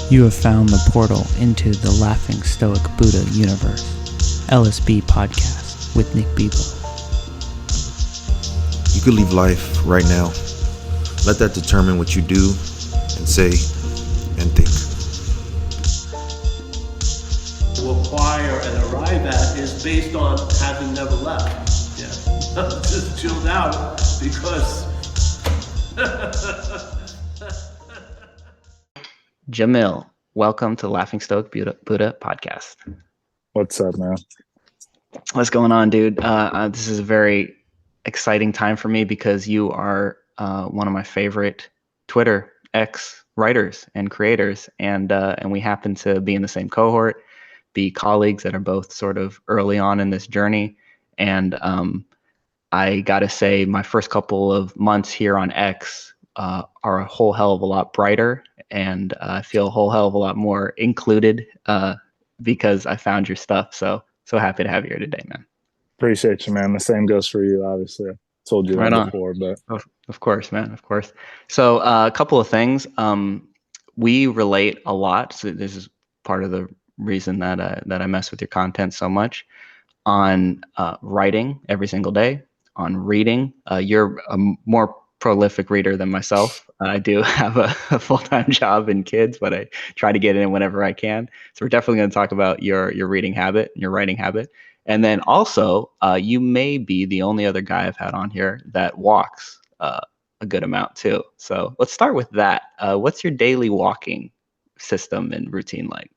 You have found the portal into the Laughing Stoic Buddha universe. LSB podcast with Nick Bibeau. You could leave life right now. Let that determine what you do and say and think. Acquire and arrive at is based on having never left. Yeah, just chilled out because. Jamil, welcome to Laughing Stoic Buddha podcast. What's up, man? What's going on, dude? This is a very exciting time for me because you are one of my favorite Twitter X writers and creators, and we happen to be in the same cohort, be colleagues that are both sort of early on in this journey. And I gotta say, my first couple of months here on X are a whole hell of a lot brighter, and I feel a whole hell of a lot more included because I found your stuff. So happy to have you here today, man. Appreciate you, man. The same goes for you, obviously. I told you that before, but of course, man, of course. So a couple of things. We relate a lot. So this is part of the reason that I mess with your content so much. On writing every single day, on reading. You're a more prolific reader than myself. I do have a full-time job and kids, but I try to get in whenever I can. So we're definitely going to talk about your reading habit, your writing habit. And then also, you may be the only other guy I've had on here that walks a good amount too. So let's start with that. What's your daily walking system and routine like?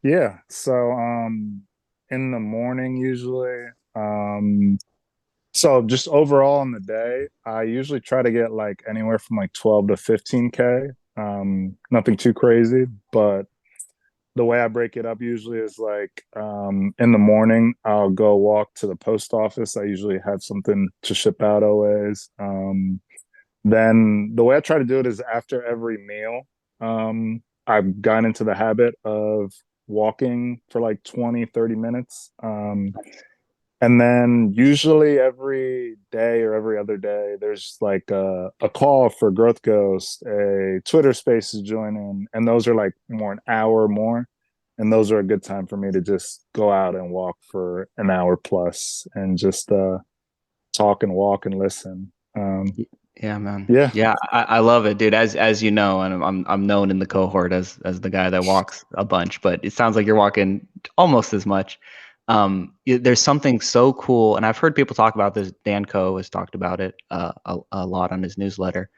yeah. So in the morning usually. So just overall in the day, I usually try to get like anywhere from like 12 to 15K. Nothing too crazy, but the way I break it up usually is like in the morning, I'll go walk to the post office. I usually have something to ship out always. Then the way I try to do it is after every meal, I've gotten into the habit of walking for like 20, 30 minutes. And then usually every day or every other day, there's like a call for Growth Ghost, a Twitter Spaces join in, and those are like more an hour more. And those are a good time for me to just go out and walk for an hour plus and just talk and walk and listen. Yeah, man. Yeah. Yeah, I love it, dude. As you know, and I'm known in the cohort as the guy that walks a bunch, but it sounds like you're walking almost as much. There's something so cool, and I've heard people talk about this. Dan Coe has talked about it a lot on his newsletter,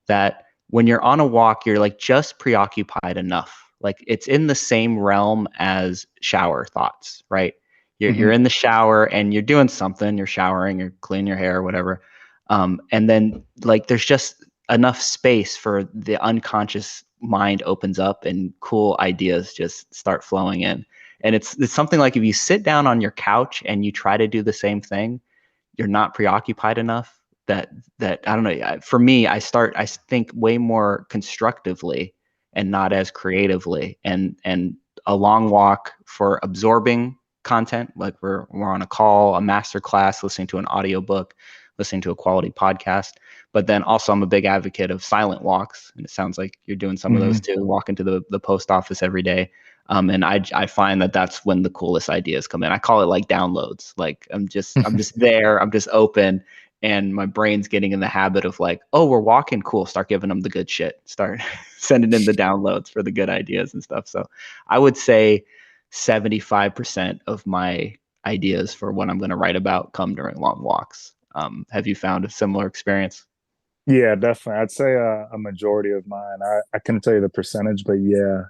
that when you're on a walk, you're like just preoccupied enough. Like it's in the same realm as shower thoughts, right? You're in the shower and you're doing something. You're showering, you're cleaning your hair, whatever. And then like there's just enough space for the unconscious mind opens up and cool ideas just start flowing in. And it's something like if you sit down on your couch and you try to do the same thing, you're not preoccupied enough that I don't know. For me, I think way more constructively and not as creatively. And a long walk for absorbing content, like we're on a call, a master class, listening to an audiobook, listening to a quality podcast. But then also I'm a big advocate of silent walks. And it sounds like you're doing some of those too, walking to the post office every day. And I find that that's when the coolest ideas come in. I call it like downloads. Like I'm just there, I'm just open, and my brain's getting in the habit of like, oh, we're walking, cool. Start giving them the good shit. Start sending in the downloads for the good ideas and stuff. So I would say 75% of my ideas for what I'm going to write about come during long walks. Have you found a similar experience? Yeah, definitely. I'd say a majority of mine. I couldn't tell you the percentage, but yeah,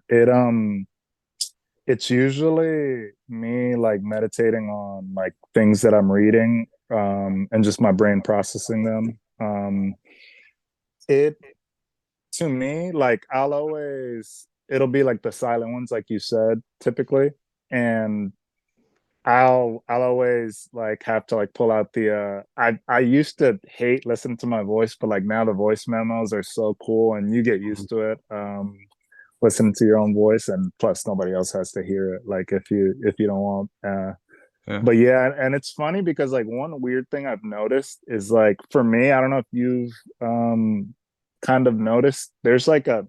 it's usually me like meditating on like things that I'm reading, and just my brain processing them. It to me, like it'll be like the silent ones, like you said, typically. And I'll always like have to like pull out the I used to hate listening to my voice, but like now the voice memos are so cool and you get used to it. Listening to your own voice, and plus nobody else has to hear it, like if you don't want. Yeah. But yeah, and it's funny because like one weird thing I've noticed is like for me, I don't know if you've kind of noticed, there's like a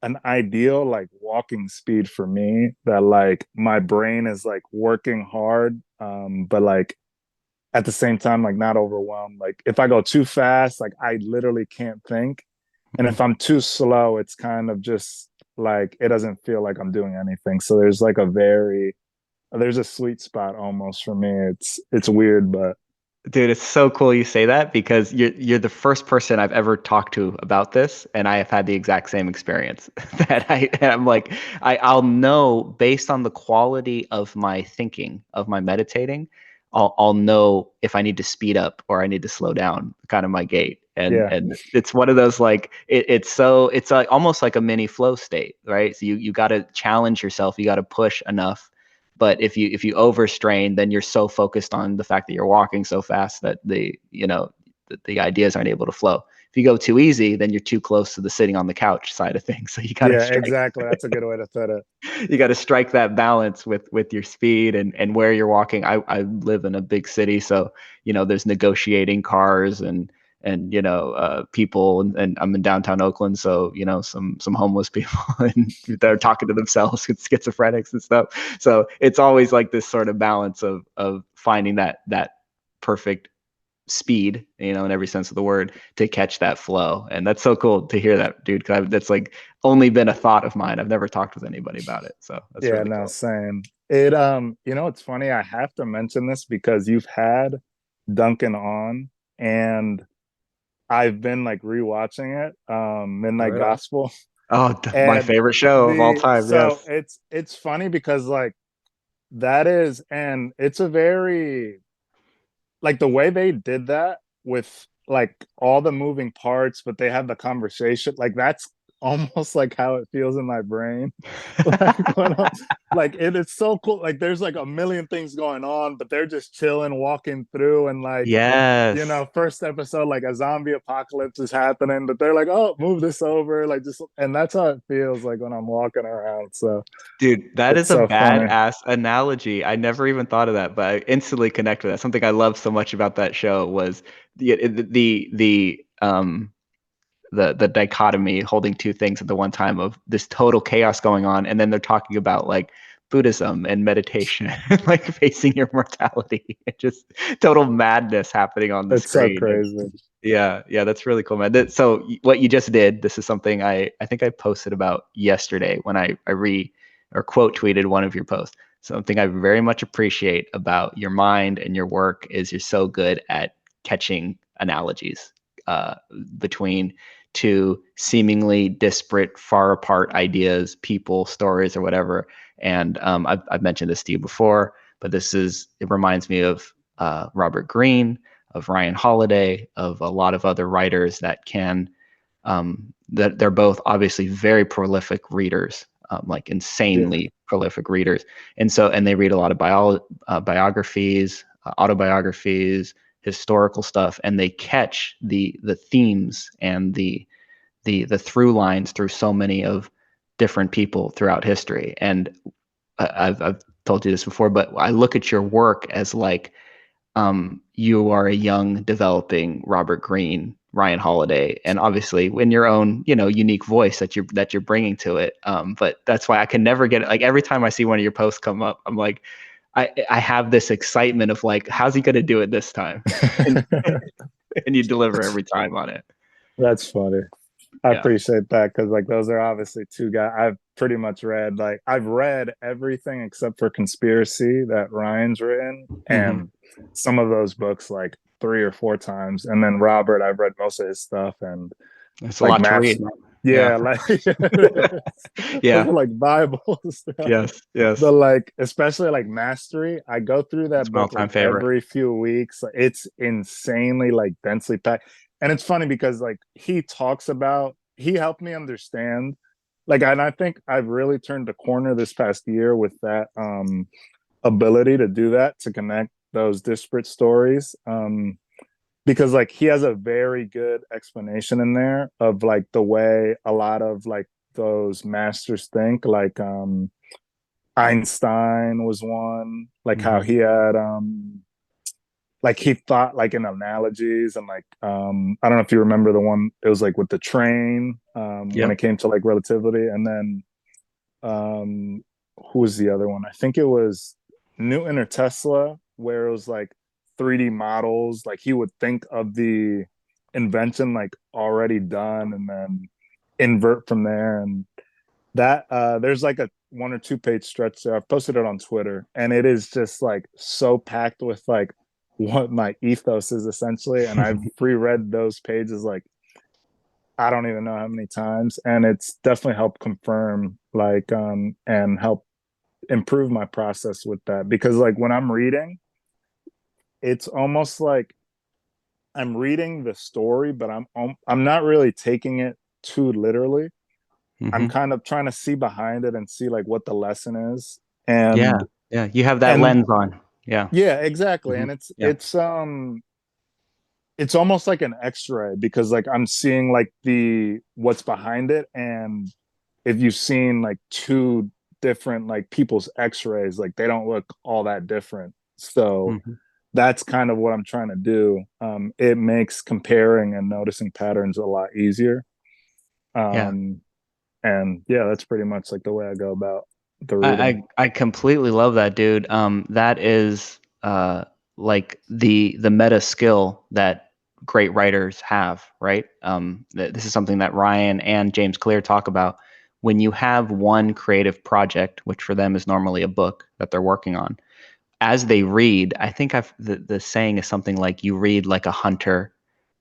an ideal like walking speed for me that like my brain is like working hard, but like at the same time like not overwhelmed. Like if I go too fast, like I literally can't think. And if I'm too slow, it's kind of just like it doesn't feel like I'm doing anything. So there's like there's a sweet spot almost for me. It's weird, but Dude, it's so cool you say that because you're the first person I've ever talked to about this, and I have had the exact same experience. And I'm like, I'll know based on the quality of my thinking, of my meditating, I'll know if I need to speed up or I need to slow down, kind of my gait. And yeah. it's one of those like it's like almost like a mini flow state, right? So you got to challenge yourself, you got to push enough, but if you overstrain, then you're so focused on the fact that you're walking so fast that the ideas aren't able to flow. If you go too easy, then you're too close to the sitting on the couch side of things. So you got to Yeah, strike exactly. That's a good way to put it. you got to strike that balance with your speed and where you're walking. I live in a big city, so there's negotiating cars and people, and I'm in downtown Oakland, so some homeless people and they're talking to themselves, schizophrenics and stuff. So it's always like this sort of balance of finding that perfect speed, in every sense of the word, to catch that flow. And that's so cool to hear that, dude, because that's like only been a thought of mine. I've never talked with anybody about it, so that's Yeah, really no, cool. same. It's funny. I have to mention this because you've had Duncan on, and I've been like rewatching it, Midnight Right on. Gospel. Oh, my And favorite show of all the time. so Yes. it's funny because like that is, and it's a very like the way they did that with like all the moving parts, but they have the conversation. Like that's almost like how it feels in my brain. Like when like it is so cool. Like there's like a million things going on, but they're just chilling, walking through, and like Yes. first episode, like a zombie apocalypse is happening, but they're like, oh, move this over, like just, and that's how it feels like when I'm walking around. So Dude, that it's is a so funny. badass analogy. I never even thought of that, but I instantly connect with that. Something I love so much about that show was the dichotomy, holding two things at the one time, of this total chaos going on, and then they're talking about like Buddhism and meditation, like facing your mortality, and just total madness happening on the It's so screen. crazy. Yeah, yeah, that's really cool, man. So what you just did, this is something I think I posted about yesterday when I or quote tweeted one of your posts. Something I very much appreciate about your mind and your work is you're so good at catching analogies uh, between two seemingly disparate, far apart ideas, people, stories, or whatever. And I've mentioned this to you before, but it reminds me of Robert Greene, of Ryan Holiday, of a lot of other writers that they're both obviously very prolific readers, like Yeah. insanely prolific readers, and they read a lot of biographies, autobiographies, historical stuff, and they catch the themes and the through lines through so many of different people throughout history. And I've told you this before, but I look at your work as like you are a young, developing Robert Greene, Ryan Holiday, and obviously in your own, unique voice that you're bringing to it. But that's why I can never get it. Like every time I see one of your posts come up, I'm like, I have this excitement of like, how's he going to do it this time? And, and you deliver every time on it. That's funny. I Yeah. appreciate that because like those are obviously two guys I've pretty much read. Like I've read everything except for Conspiracy that Ryan's written, Hmm. and some of those books like three or four times. And then Robert, I've read most of his stuff, and It's a like lot to maths. read. Yeah. Yeah, like those Yeah. are like Bible stuff. Yes. Yes. But like especially like Mastery, I go through It's that my book all-time like favorite. every few weeks. It's insanely like densely packed. And it's funny because like he helped me understand, like, and I think I've really turned a corner this past year with that ability to do that, to connect those disparate stories. Because like he has a very good explanation in there of like the way a lot of like those masters think, like Einstein was one, like how Hmm. he had like he thought like in analogies and like I don't know if you remember the one, it was like with the train when Yep. it came to like relativity, and then who was the other one? I think it was Newton or Tesla, where it was like 3D models. Like he would think of the invention like already done and then invert from there. And that there's like a 1 or 2 page stretch there. I've posted it on Twitter, and it is just like so packed with like what my ethos is essentially. And I've reread those pages like I don't even know how many times, and it's definitely helped confirm like and help improve my process with that, because like when I'm reading, it's almost like I'm reading the story, but I'm not really taking it too literally. I'm Hmm. kind of trying to see behind it and see like what the lesson is. Yeah. And Yeah. You have that and lens on. Yeah. yeah, exactly. Hmm. And Yeah. it's almost like an x-ray, because like I'm seeing like the what's behind it. And if you've seen like two different like people's x-rays, like they don't look all that different. So Hmm. that's kind of what I'm trying to do. It makes comparing and noticing patterns a lot easier. Yeah. um and yeah, that's pretty much like the way I go about the I, reading. I completely love that, dude. That is like the meta skill that great writers have, right? This is something that Ryan and James Clear talk about. When you have one creative project, which for them is normally a book that they're working on, as they read, I think the saying is something like you read like a hunter,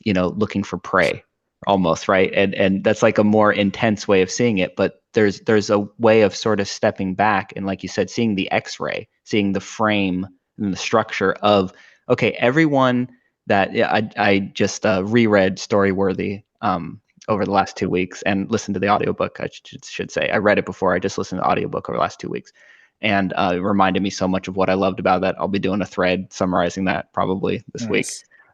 looking for prey, almost, right? And that's like a more intense way of seeing it. But there's a way of sort of stepping back and, like you said, seeing the X-ray, seeing the frame and the structure of, okay, everyone that, yeah, I just reread Storyworthy over the last 2 weeks and listened to the audiobook. I should say I read it before. I just listened to the audiobook over the last 2 weeks, and it reminded me so much of what I loved about that. I'll be doing a thread summarizing that probably this week.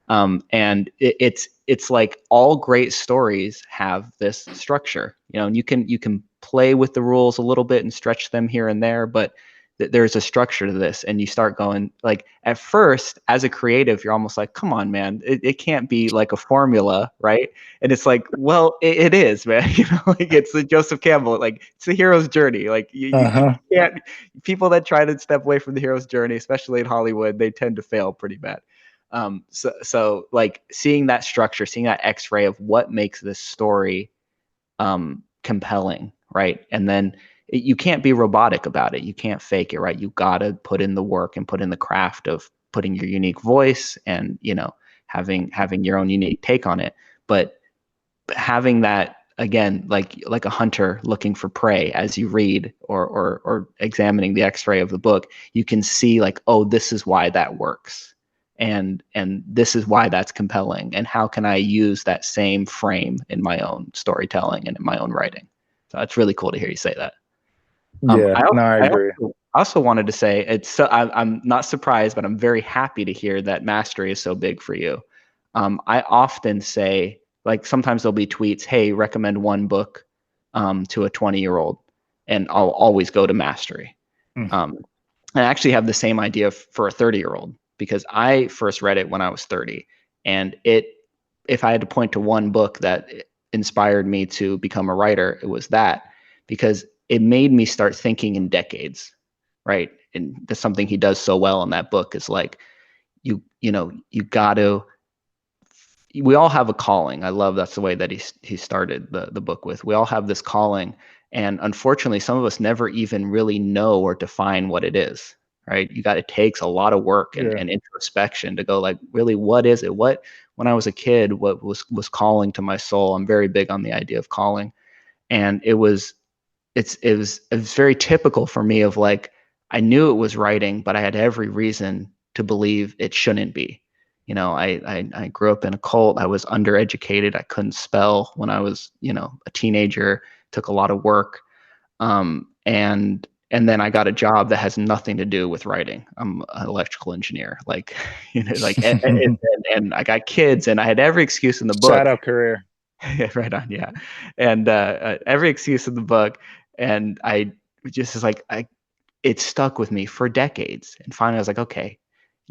Nice. And it's like all great stories have this structure, and you can play with the rules a little bit and stretch them here and there, but there's a structure to this, and you start going like, at first as a creative, you're almost like, come on, man, it can't be like a formula, right? And it's like, well, it is, man. Like it's the Joseph Campbell, like it's the hero's journey. Like you Uh-huh. can't, people that try to step away from the hero's journey, especially in Hollywood, they tend to fail pretty bad. So like seeing that structure, seeing that X-ray of what makes this story compelling, right? And then you can't be robotic about it. You can't fake it, right? You gotta put in the work and put in the craft of putting your unique voice and having your own unique take on it. But having that, again, like a hunter looking for prey, as you read or examining the X-ray of the book, you can see like, oh, this is why that works, and this is why that's compelling, and how can I use that same frame in my own storytelling and in my own writing. So it's really cool to hear you say that. Yeah, I no, I I agree. also wanted to say, I'm not surprised, but I'm very happy to hear that mastery is so big for you. I often say, like, sometimes there'll be tweets, hey, recommend one book to a 20-year-old, and I'll always go to mastery. Mm. Um, I actually have the same idea for a 30-year-old, because I first read it when I was 30, and if I had to point to one book that inspired me to become a writer, it was that, because it made me start thinking in decades, right? And that's something he does so well in that book, is like, you got to, we all have a calling. I love that's the way that he started the book with. We all have this calling, and unfortunately, some of us never even really know or define what it is. Right? It takes a lot of work and, Yeah. and introspection to go like, really, what is it? What, when I was a kid, what was calling to my soul? I'm very big on the idea of calling, and it was very typical for me of like, I knew it was writing, but I had every reason to believe it shouldn't be. I grew up in a cult. I was undereducated. I couldn't spell when I was, a teenager. Took a lot of work. And then I got a job that has nothing to do with writing. I'm an electrical engineer. Like, like, and I got kids, and I had every excuse in the book. Shout out career. Yeah, right on. Yeah. And every excuse in the book. And I just was like, it stuck with me for decades. And finally, I was like, okay,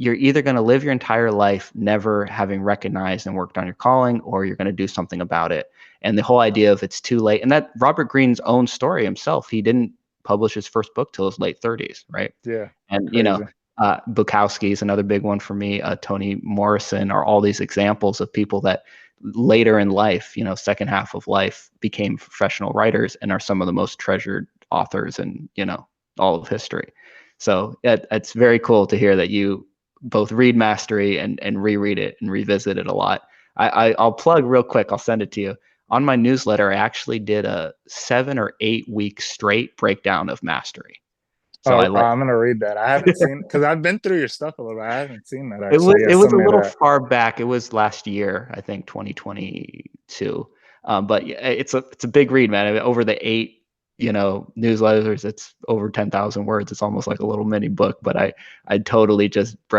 you're either going to live your entire life never having recognized and worked on your calling, or you're going to do something about it. And the whole idea of it's too late, and that Robert Greene's own story himself, he didn't publish his first book till his late 30s, right? Yeah. And Crazy. Bukowski is another big one for me. Toni Morrison are all these examples of people that later in life, second half of life, became professional writers and are some of the most treasured authors in all of history. So it's very cool to hear that you both read Mastery and reread it and revisit it a lot. I'll plug real quick. I'll send it to you. On my newsletter, I actually did a 7 or 8 week straight breakdown of Mastery. So I'm gonna read that. I haven't seen, because I've been through your stuff a little bit. I haven't seen that it was actually. it was a little far back. It was last year, I think 2022. But it's a big read, man. I mean, over the 8 newsletters, it's over 10,000 words. It's almost like a little mini book. But I totally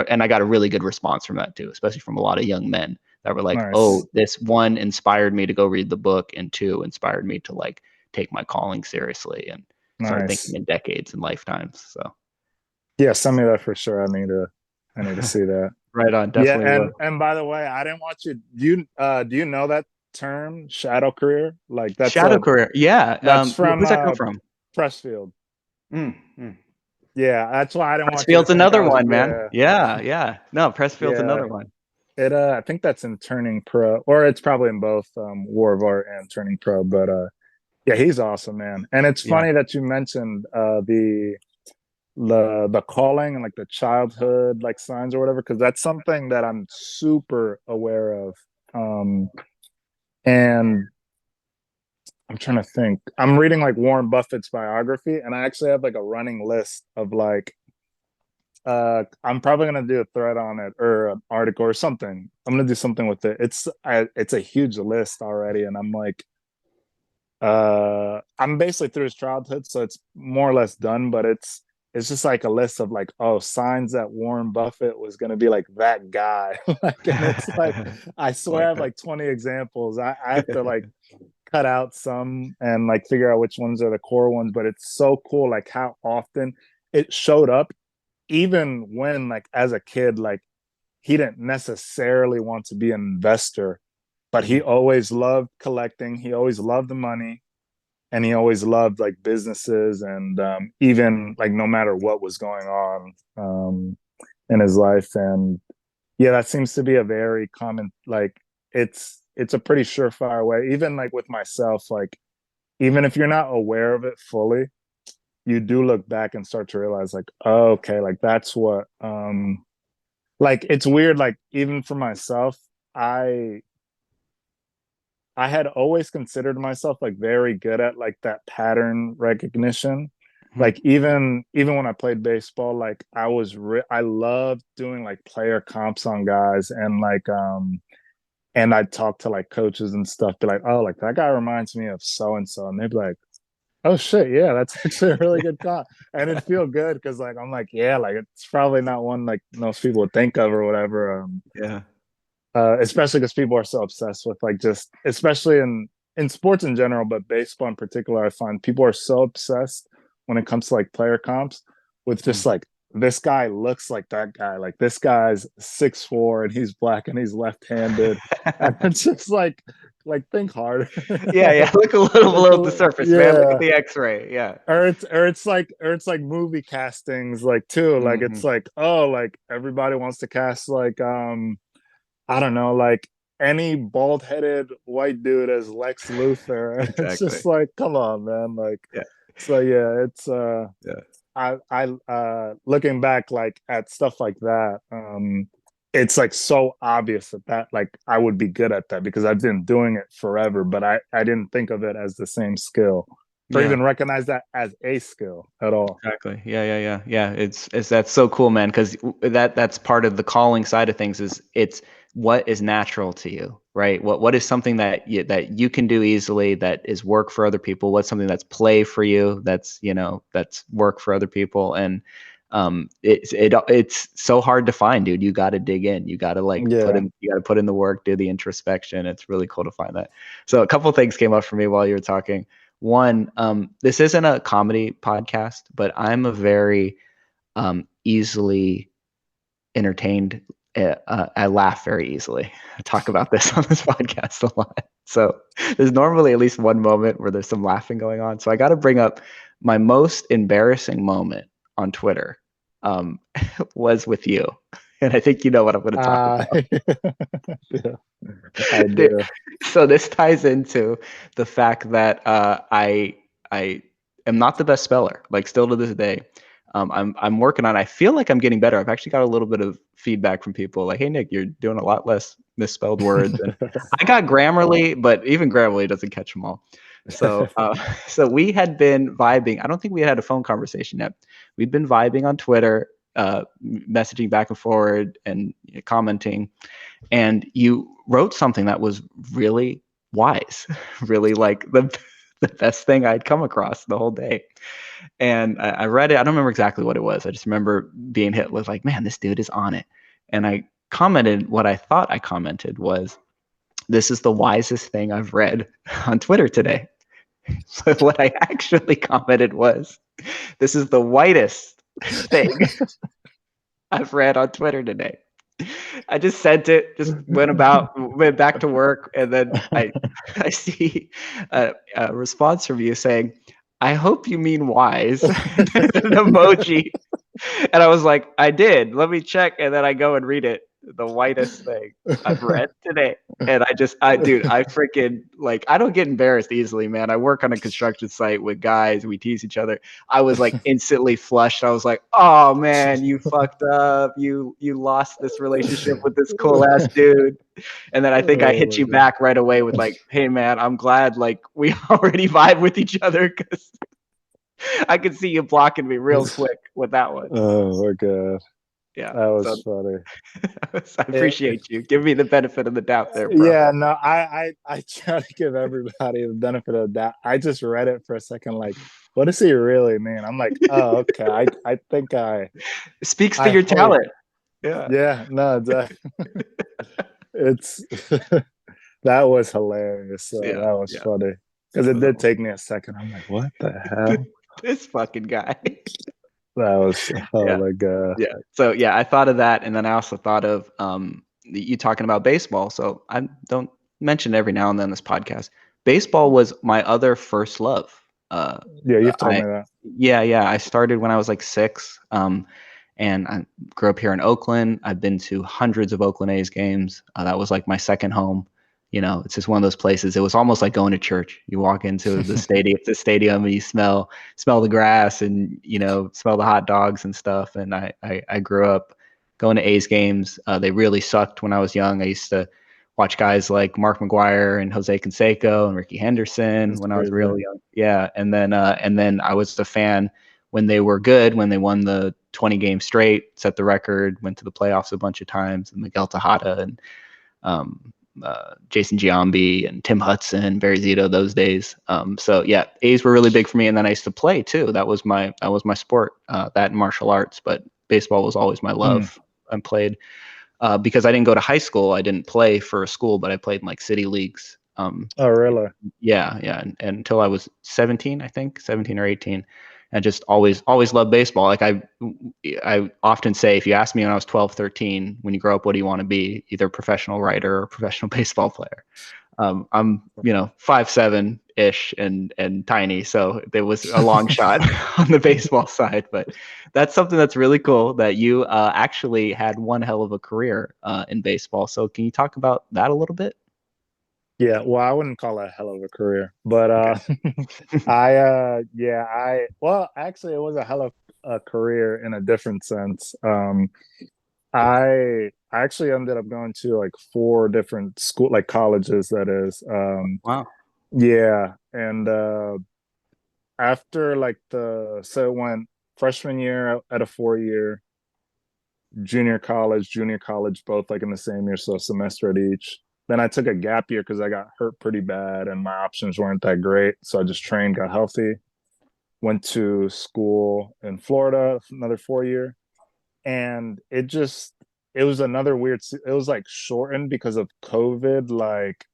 and I got a really good response from that too, especially from a lot of young men that were like, Nice. "Oh, this 1 inspired me to go read the book, and 2 inspired me to like take my calling seriously and start thinking in decades and lifetimes." So yeah, send me that for sure. I need to see that. Right on, definitely. Yeah, and by the way, I didn't want you. Do you know that term, shadow career? Like that's shadow career. Yeah, that's from who's that come from? Pressfield. Yeah, that's why I didn't want you to Pressfield's think another I was, one, man. Yeah. No, Pressfield's another one. I think that's in Turning Pro, or it's probably in both War of Art and Turning Pro. But yeah, he's awesome, man. And it's funny that you mentioned the calling and like the childhood like signs or whatever, because that's something that I'm super aware of. And I'm trying to think. I'm reading like Warren Buffett's biography, and I actually have like a running list of like I'm probably gonna do a thread on it or an article or something. I'm gonna do something with it. It's a huge list already, and I'm like, I'm basically through his childhood, so it's more or less done. But it's just like a list of like, oh, signs that Warren Buffett was gonna be like that guy. Like, and it's like, I swear I have like 20 examples. I have to like cut out some and like figure out which ones are the core ones. But it's so cool, like how often it showed up, even when like as a kid, like he didn't necessarily want to be an investor, but he always loved collecting. He always loved the money, and he always loved like businesses, and even like no matter what was going on in his life. And yeah, that seems to be a very common, like it's a pretty surefire way. Even like with myself, like even if you're not aware of it fully, you do look back and start to realize like, oh, okay, like that's what like it's weird, like even for myself, I had always considered myself like very good at like that pattern recognition. Like even when I played baseball, like I loved doing like player comps on guys, and like and I'd talk to like coaches and stuff, be like, oh, like that guy reminds me of so and so, and they'd be like, oh shit, yeah, that's actually a really good comp. And it'd feel good because like I'm like, yeah, like it's probably not one like most people would think of or whatever. Especially because people are so obsessed with like just, especially in sports in general, but baseball in particular, I find people are so obsessed when it comes to like player comps with just like, this guy looks like that guy, like this guy's 6'4" and he's black and he's left-handed. And it's just like think hard. yeah, look a little below the surface, man. Look at the X-ray. Yeah. Or it's like movie castings, like too. Like it's like, oh, like everybody wants to cast like I don't know, like any bald-headed white dude as Lex Luthor. Exactly. It's just like, come on, man. Like, so yeah, it's I looking back like at stuff like that, it's like so obvious that like I would be good at that because I've been doing it forever, but I didn't think of it as the same skill or even recognize that as a skill at all. Exactly. Yeah. It's that's so cool, man, because that's part of the calling side of things. Is it's what is natural to you, right? What is something that you can do easily, that is work for other people? What's something that's play for you, that's that's work for other people? And it's so hard to find, dude. You got to dig in. You got to put in the work, do the introspection. It's really cool to find that. So a couple things came up for me while you were talking. One, this isn't a comedy podcast, but I'm a very easily entertained. I laugh very easily. I talk about this on this podcast a lot. So there's normally at least one moment where there's some laughing going on. So I got to bring up my most embarrassing moment on Twitter was with you. And I think you know what I'm going to talk about. Yeah, I Dude, do. so this ties into the fact that I am not the best speller, like still to this day. I'm working on. I feel like I'm getting better. I've actually got a little bit of feedback from people like, "Hey Nick, you're doing a lot less misspelled words." And I got Grammarly, but even Grammarly doesn't catch them all. So so we had been vibing. I don't think we had a phone conversation yet. We'd been vibing on Twitter, messaging back and forward and commenting. And you wrote something that was really wise, really like the best thing I'd come across the whole day. And I read it. I don't remember exactly what it was. I just remember being hit with like, man, this dude is on it. And I commented what I thought I commented was, this is the wisest thing I've read on Twitter today. So what I actually commented was, this is the whitest thing I've read on Twitter today. I just sent it, just went back to work, and then I see a response from you saying, "I hope you mean wise," an emoji, and I was like, "I did. Let me check," and then I go and read it. The whitest thing I've read today. And dude, I freaking like, I don't get embarrassed easily, man. I work on a construction site with guys. We tease each other. I was like instantly flushed. I was like, oh man, you fucked up. You lost this relationship with this cool ass dude. And then I think I hit you back right away with like, hey man, I'm glad like we already vibe with each other because I could see you blocking me real quick with that one. Oh my God. Yeah. That was funny. I appreciate you. Give me the benefit of the doubt there, bro. Yeah, no, I try to give everybody the benefit of that. I just read it for a second, like, what does he really mean? I'm like, oh, okay. I think it speaks to I your hope. talent. Yeah. No, exactly. It's that was hilarious. So Yeah. that was funny. Because it did take me a second. I'm like, what the hell? This fucking guy. That was my God. Yeah. So yeah, I thought of that, and then I also thought of you talking about baseball. So I don't mention every now and then this podcast. Baseball was my other first love. Yeah, you've told me that. Yeah. I started when I was like 6. And I grew up here in Oakland. I've been to hundreds of Oakland A's games. That was like my second home. You know, it's just one of those places. It was almost like going to church. You walk into the stadium, and you smell the grass, and smell the hot dogs and stuff. And I grew up going to A's games. They really sucked when I was young. I used to watch guys like Mark McGwire and Jose Canseco and Ricky Henderson when I was real young. Yeah, and then I was a fan when they were good, when they won the 20 games straight, set the record, went to the playoffs a bunch of times, and Miguel Tejada and Jason Giambi and Tim Hudson, Barry Zito those days. So yeah, A's were really big for me, and then I used to play too. That was my sport, that and martial arts. But baseball was always my love. I played because I didn't go to high school. I didn't play for a school, but I played in like city leagues. Oh really? Yeah, and until I was 17, I think 17 or 18. I just always loved baseball. Like I often say, if you ask me when I was 12, 13, when you grow up, what do you want to be? Either a professional writer or a professional baseball player. I'm 5'7" ish and tiny, so there was a long shot on the baseball side. But that's something that's really cool that you actually had one hell of a career in baseball. So can you talk about that a little bit? Yeah, well, I wouldn't call it a hell of a career, but well, actually, it was a hell of a career in a different sense. I actually ended up going to like 4 different colleges, that is. Wow. Yeah, and after so it went freshman year at a 4-year, junior college, both like in the same year, so a semester at each. Then I took a gap year because I got hurt pretty bad and my options weren't that great. So I just trained, got healthy, went to school in Florida, another 4-year. And it was another weird, it was like shortened because of COVID,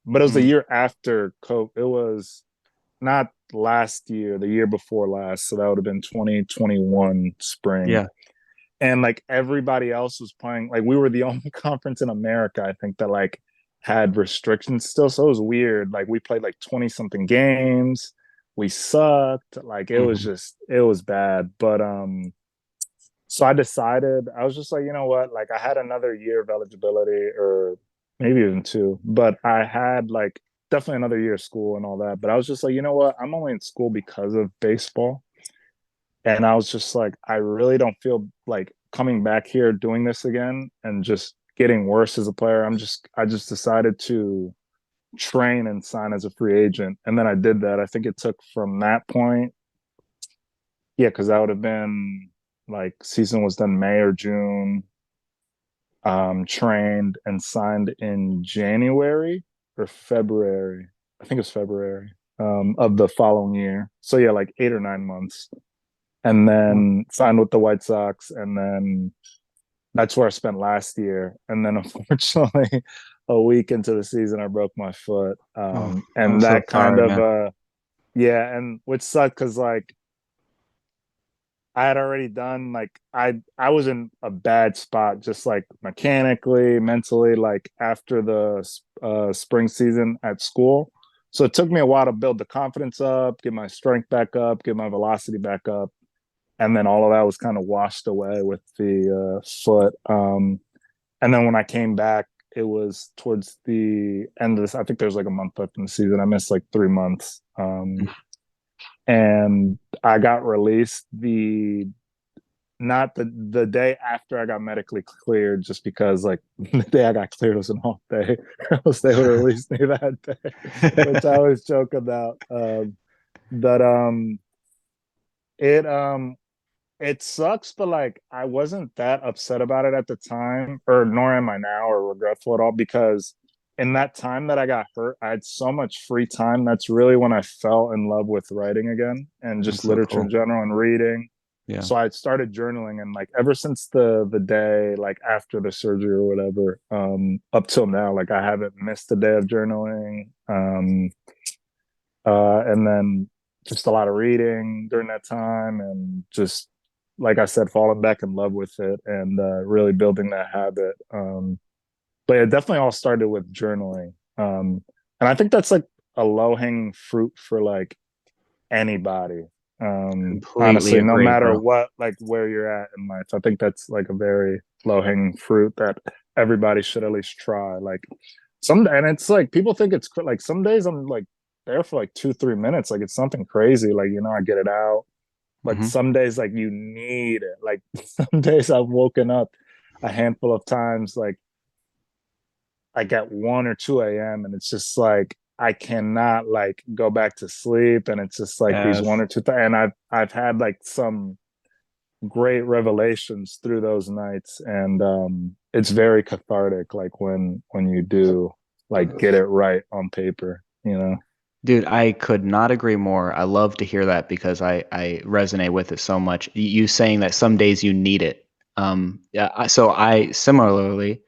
but it was the year after COVID. It was not last year, the year before last. So that would have been 2021 spring. Yeah. and like everybody else was playing. Like we were the only conference in America, I think, that like had restrictions still. So it was weird. Like we played like 20 something games. We sucked. Like Mhm. it was bad. But so I decided, I was just like, you know what? Like I had another year of eligibility, or maybe even two, but I had like definitely another year of school and all that. But I was just like, you know what? I'm only in school because of baseball. And I was just like, I really don't feel like coming back here doing this again and just getting worse as a player. I just decided to train and sign as a free agent. And then I did that. I think it took from that point, yeah, because that would have been like season was done May or June. Trained and signed in January or February. I think it was February of the following year. So yeah, like 8 or 9 months, and then signed with the White Sox, and then that's where I spent last year. And then unfortunately, a week into the season, I broke my foot, Oh, I'm and so that kind sorry, of man. yeah, and which sucked because like I had already done like I was in a bad spot, just like mechanically, mentally, like after the spring season at school. So it took me a while to build the confidence up, get my strength back up, get my velocity back up, and then all of that was kind of washed away with the foot. And then when I came back, it was towards the end of this. I think there's like a month left in the season. I missed like 3 months. And I got released the not the day after I got medically cleared, just because like the day I got cleared was an off day, else they would release me that day, which I always joke about. But it it sucks, but like I wasn't that upset about it at the time, or nor am I now, or regretful at all, because in that time that I got hurt, I had so much free time. That's really when I fell in love with writing again, and just That's so literature in cool. general and reading. Yeah. So I started journaling, and like ever since the day like after the surgery or whatever, up till now, like I haven't missed a day of journaling. And then just a lot of reading during that time, and just like I said, falling back in love with it, and really building that habit. But it definitely all started with journaling. And I think that's like a low hanging fruit for like anybody. Completely Honestly, no agree, matter bro. what, like where you're at in life, I think that's like a very low hanging fruit that everybody should at least try. Like and it's like people think it's like some days I'm like there for like 2 3 minutes, like it's something crazy, like I get it out. But Hmm. some days like you need it. Like some days I've woken up a handful of times, like at 1 or 2 a.m., and it's just like I cannot like go back to sleep, and it's just like these one Yes. or two th- and I've had like some great revelations through those nights, and it's very cathartic, like when you do like get it right on paper. Dude, I could not agree more. I love to hear that because I resonate with it so much. You saying that some days you need it. Yeah, so I similarly,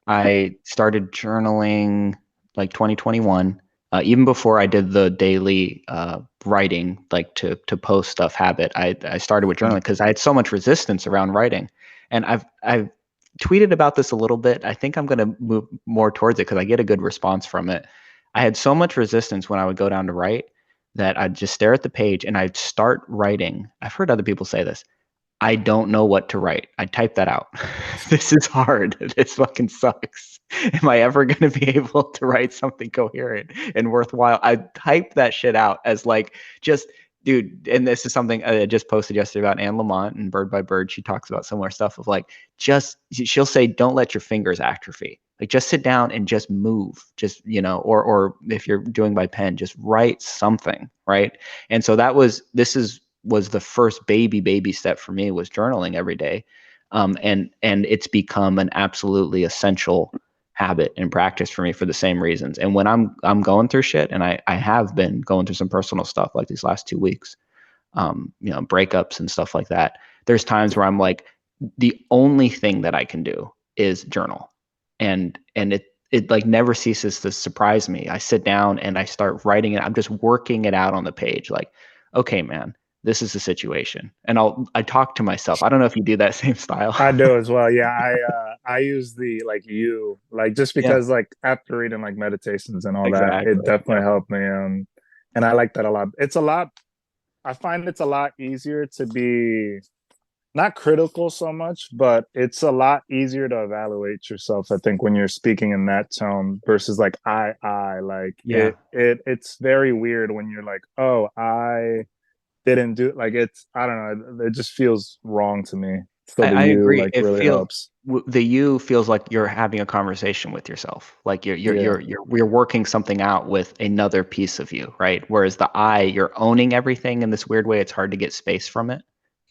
I started journaling like 2021, even before I did the daily writing, like to post stuff habit. I started with journaling because I had so much resistance around writing, and I've tweeted about this a little bit. I think I'm gonna move more towards it because I get a good response from it. I had so much resistance when I would go down to write that I'd just stare at the page and I'd start writing. I've heard other people say this. I don't know what to write. I type that out. This is hard. This fucking sucks. Am I ever going to be able to write something coherent and worthwhile? I type that shit out as like just dude. And this is something I just posted yesterday about Anne Lamott and Bird by Bird. She talks about similar stuff of like just she'll say, don't let your fingers atrophy. Like just sit down and just move. Just or if you're doing by pen, just write something, right? And so was the first baby step for me was journaling every day, and it's become an absolutely essential habit and practice for me for the same reasons. And when I'm going through shit, and I have been going through some personal stuff like these last 2 weeks, breakups and stuff like that. There's times where I'm like, the only thing that I can do is journal, and it like never ceases to surprise me. I sit down and I start writing it. I'm just working it out on the page. Like, okay, man, this is the situation. And I talk to myself. I don't know if you do that same style. I do as well. Yeah, I use the like you like just Yeah, because like after reading like meditations and all that, it exactly. definitely Yep. helped me. And I like that a lot. It's a lot. I find it's a lot easier to be not critical so much, but it's a lot easier to evaluate yourself. I think when you're speaking in that tone versus like I like Yeah. it's very weird when you're like, oh, I didn't do like it's I don't know, it just feels wrong to me. So the I you agree. like It really feels helps. the you feels like you're having a conversation with yourself. Like Yeah. you're working something out with another piece of you, right? Whereas the I, you're owning everything in this weird way. It's hard to get space from it,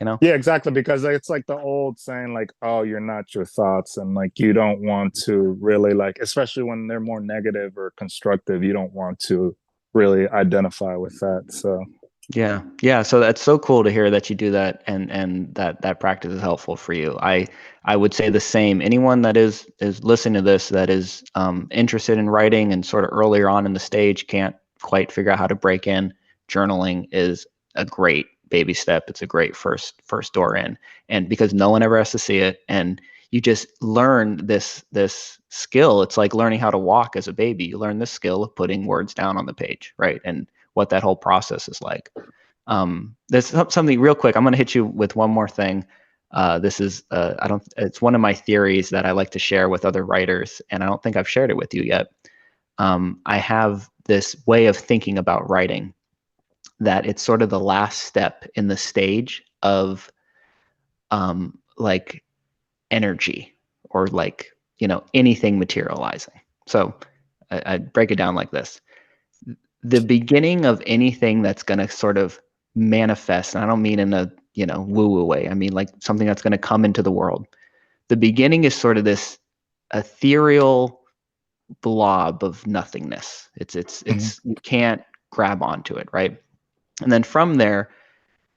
you know? Yeah, exactly. Because it's like the old saying, like, oh, you're not your thoughts. And like, you don't want to really, like, especially when they're more negative or constructive, you don't want to really identify with that. So, Yeah. Yeah. So that's so cool to hear that you do that and that practice is helpful for you. I would say the same. Anyone that is listening to this that is interested in writing and sort of earlier on in the stage can't quite figure out how to break in, journaling is a great baby step. It's a great first door in. And because no one ever has to see it and you just learn this skill. It's like learning how to walk as a baby. You learn this skill of putting words down on the page, right? And what that whole process is like. There's something real quick. I'm going to hit you with one more thing. This is I don't. It's one of my theories that I like to share with other writers, and I don't think I've shared it with you yet. I have this way of thinking about writing that it's sort of the last step in the stage of like energy or like anything materializing. So I break it down like this: the beginning of anything that's going to sort of manifest, and I don't mean in a woo woo way, I mean like something that's going to come into the world. The beginning is sort of this ethereal blob of nothingness. mhm. It's you can't grab onto it, right? And then from there,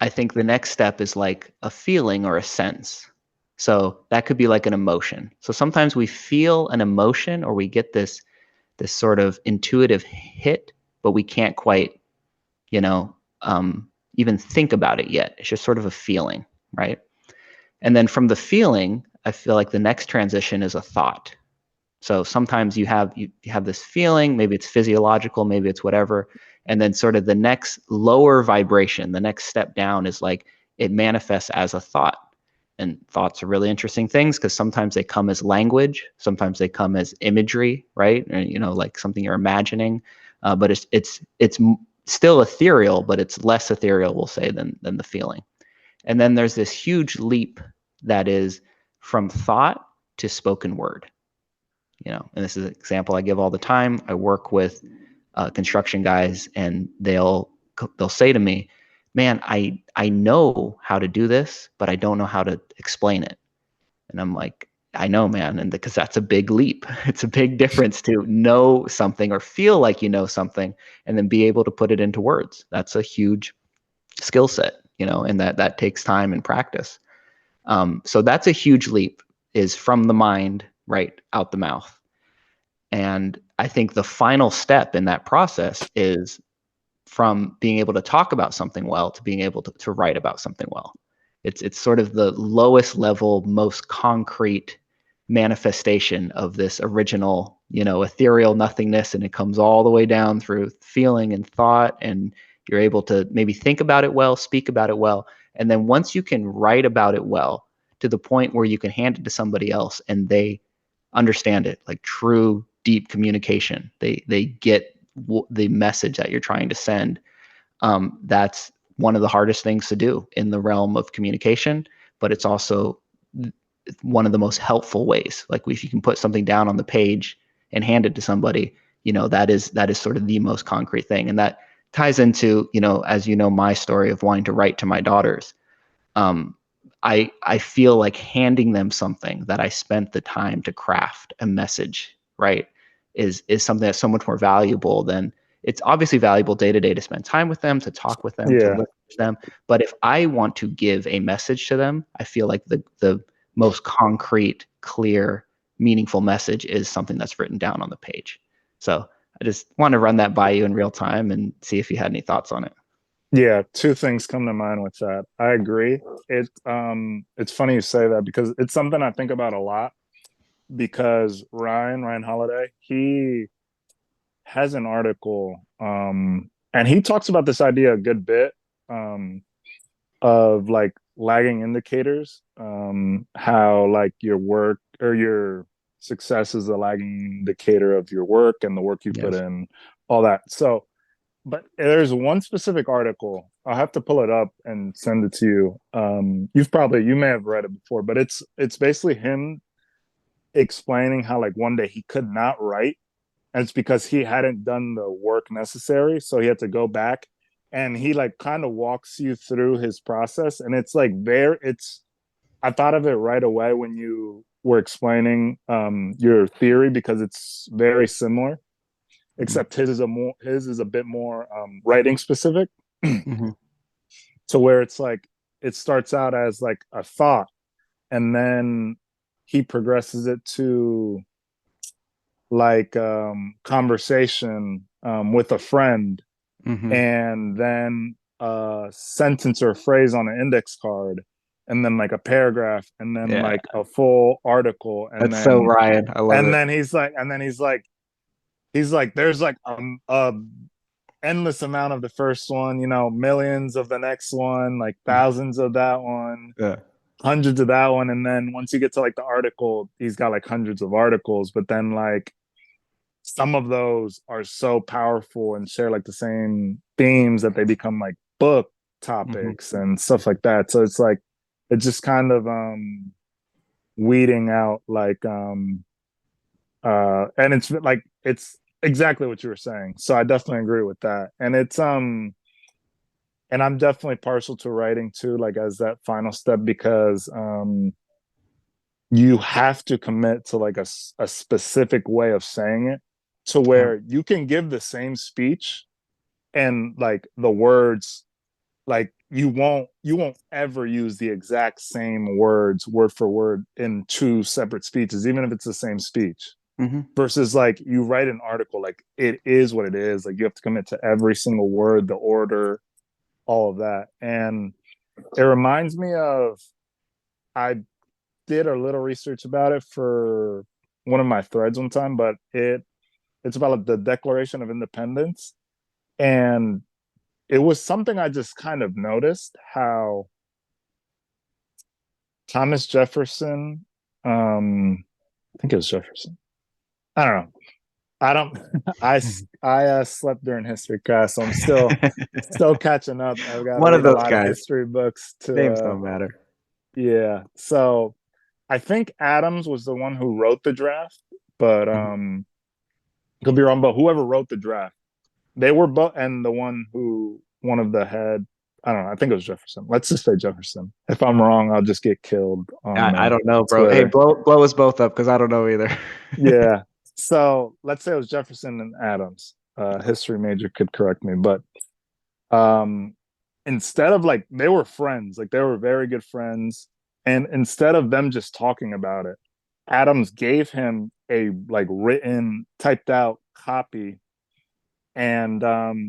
I think the next step is like a feeling or a sense. So that could be like an emotion. So sometimes we feel an emotion or we get this sort of intuitive hit, but we can't quite, you know, even think about it yet. It's just sort of a feeling, right? And then from the feeling, I feel like the next transition is a thought. So sometimes you have this feeling, maybe it's physiological, maybe it's whatever, and then sort of the next lower vibration, the next step down is like it manifests as a thought. And thoughts are really interesting things because sometimes they come as language, sometimes they come as imagery, right? Or, like something you're imagining, but it's still ethereal, but it's less ethereal, we'll say, than the feeling. And then there's this huge leap that is from thought to spoken word. And this is an example I give all the time. I work with construction guys, and they'll say to me, "Man, I know how to do this, but I don't know how to explain it." And I'm like, "I know, man," and because that's a big leap. It's a big difference to know something or feel like you know something, and then be able to put it into words. That's a huge skill set, and that takes time and practice. So that's a huge leap, is from the mind right out the mouth. And I think the final step in that process is from being able to talk about something well to being able to write about something well. It's sort of the lowest level, most concrete manifestation of this original, ethereal nothingness, and it comes all the way down through feeling and thought, and you're able to maybe think about it well, speak about it well, and then once you can write about it well to the point where you can hand it to somebody else and they understand it, like true deep communication, they get the message that you're trying to send. That's one of the hardest things to do in the realm of communication, but it's also one of the most helpful ways. Like if you can put something down on the page and hand it to somebody, that is sort of the most concrete thing. And that ties into, as my story of wanting to write to my daughters. I feel like handing them something that I spent the time to craft a message, right, is something that's so much more valuable than, it's obviously valuable day to day to spend time with them, to talk with them, to Yeah. listen to them. But if I want to give a message to them, I feel like the most concrete, clear, meaningful message is something that's written down on the page. So I just want to run that by you in real time and see if you had any thoughts on it. Yeah, two things come to mind with that. I agree. It's funny you say that because it's something I think about a lot because Ryan Holiday, he has an article and he talks about this idea a good bit um of like lagging indicators, how like your work or your success is a lagging indicator of your work and the work you put Yes. in, all that. So but there's one specific article. I'll have to pull it up and send it to you. You may have read it before, but it's basically him explaining how like one day he could not write, and it's because he hadn't done the work necessary, so he had to go back, and he like kind of walks you through his process, and it's like there. It's I thought of it right away when you were explaining your theory because it's very similar, Mm-hmm. except his is a bit more writing specific Mm-hmm. to where it's like it starts out as like a thought and then he progresses it to like conversation with a friend Mm-hmm. and then a sentence or a phrase on an index card and then like a paragraph and then Yeah. like a full article That's so Ryan. I love and it. then he's like there's like a endless amount of the first one, you know, millions of the next one, like thousands of that one, Yeah. hundreds of that one. And then once you get to like the article, he's got like hundreds of articles, but then like some of those are so powerful and share like the same themes that they become like book Mm-hmm. topics and stuff like that. So it's like, it's just kind of weeding out like and it's like it's exactly what you were saying, so I definitely agree with that. And it's and I'm definitely partial to writing too, like as that final step, because you have to commit to like a specific way of saying it to Yeah. where you can give the same speech and like the words, like you won't ever use the exact same words word for word in two separate speeches, even if it's the same speech. Mm-hmm. Versus like you write an article, like it is what it is, like you have to commit to every single word, the order, all of that. And it reminds me of, I did a little research about it for one of my threads one time, but it's about the Declaration of Independence. And it was something I just kind of noticed how Thomas Jefferson, I think it was Jefferson. I don't know. I don't. I slept during history class, so I'm still catching up. I've got to One of read a those lot of guys. history books to. Names don't matter. Yeah. So I think Adams was the one who wrote the draft, but Mhm. could be wrong. But whoever wrote the draft, they were both, and the one who one of the head. I don't know. I think it was Jefferson. Let's just say Jefferson. If I'm wrong, I'll just get killed on I don't know, bro. Hey, Twitter. blow us both up because I don't know either. Yeah. So let's say it was Jefferson and Adams. History major could correct me, but um, instead of like they were friends, like they were very good friends, and instead of them just talking about it, Adams gave him a like written, typed out copy, and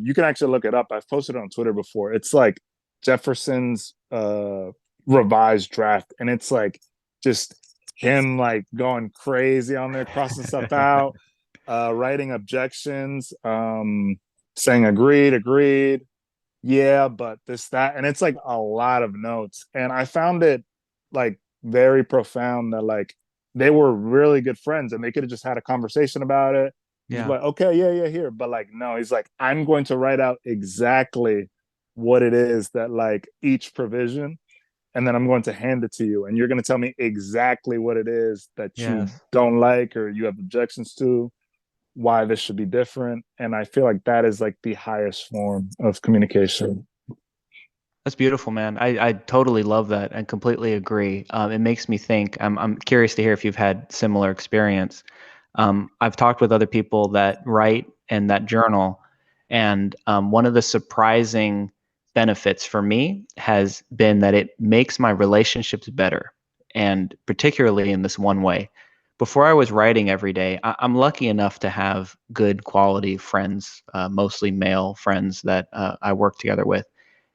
you can actually look it up. I've posted it on Twitter before. It's like Jefferson's revised draft, and it's like just him like going crazy on there, crossing stuff out, writing objections, saying agreed, yeah, but this, that, and it's like a lot of notes. And I found it like very profound that like they were really good friends and they could have just had a conversation about it. Just Yeah. like, okay, yeah, here. But like, no, he's like, I'm going to write out exactly what it is that like each provision, and then I'm going to hand it to you. And you're going to tell me exactly what it is that you Yes. don't like or you have objections to, why this should be different. And I feel like that is like the highest form of communication. That's beautiful, man. I totally love that and completely agree. It makes me think. I'm curious to hear if you've had similar experience. I've talked with other people that write and that journal, and one of the surprising benefits for me has been that it makes my relationships better, and particularly in this one way. Before I was writing every day, I'm lucky enough to have good quality friends, mostly male friends that I work together with.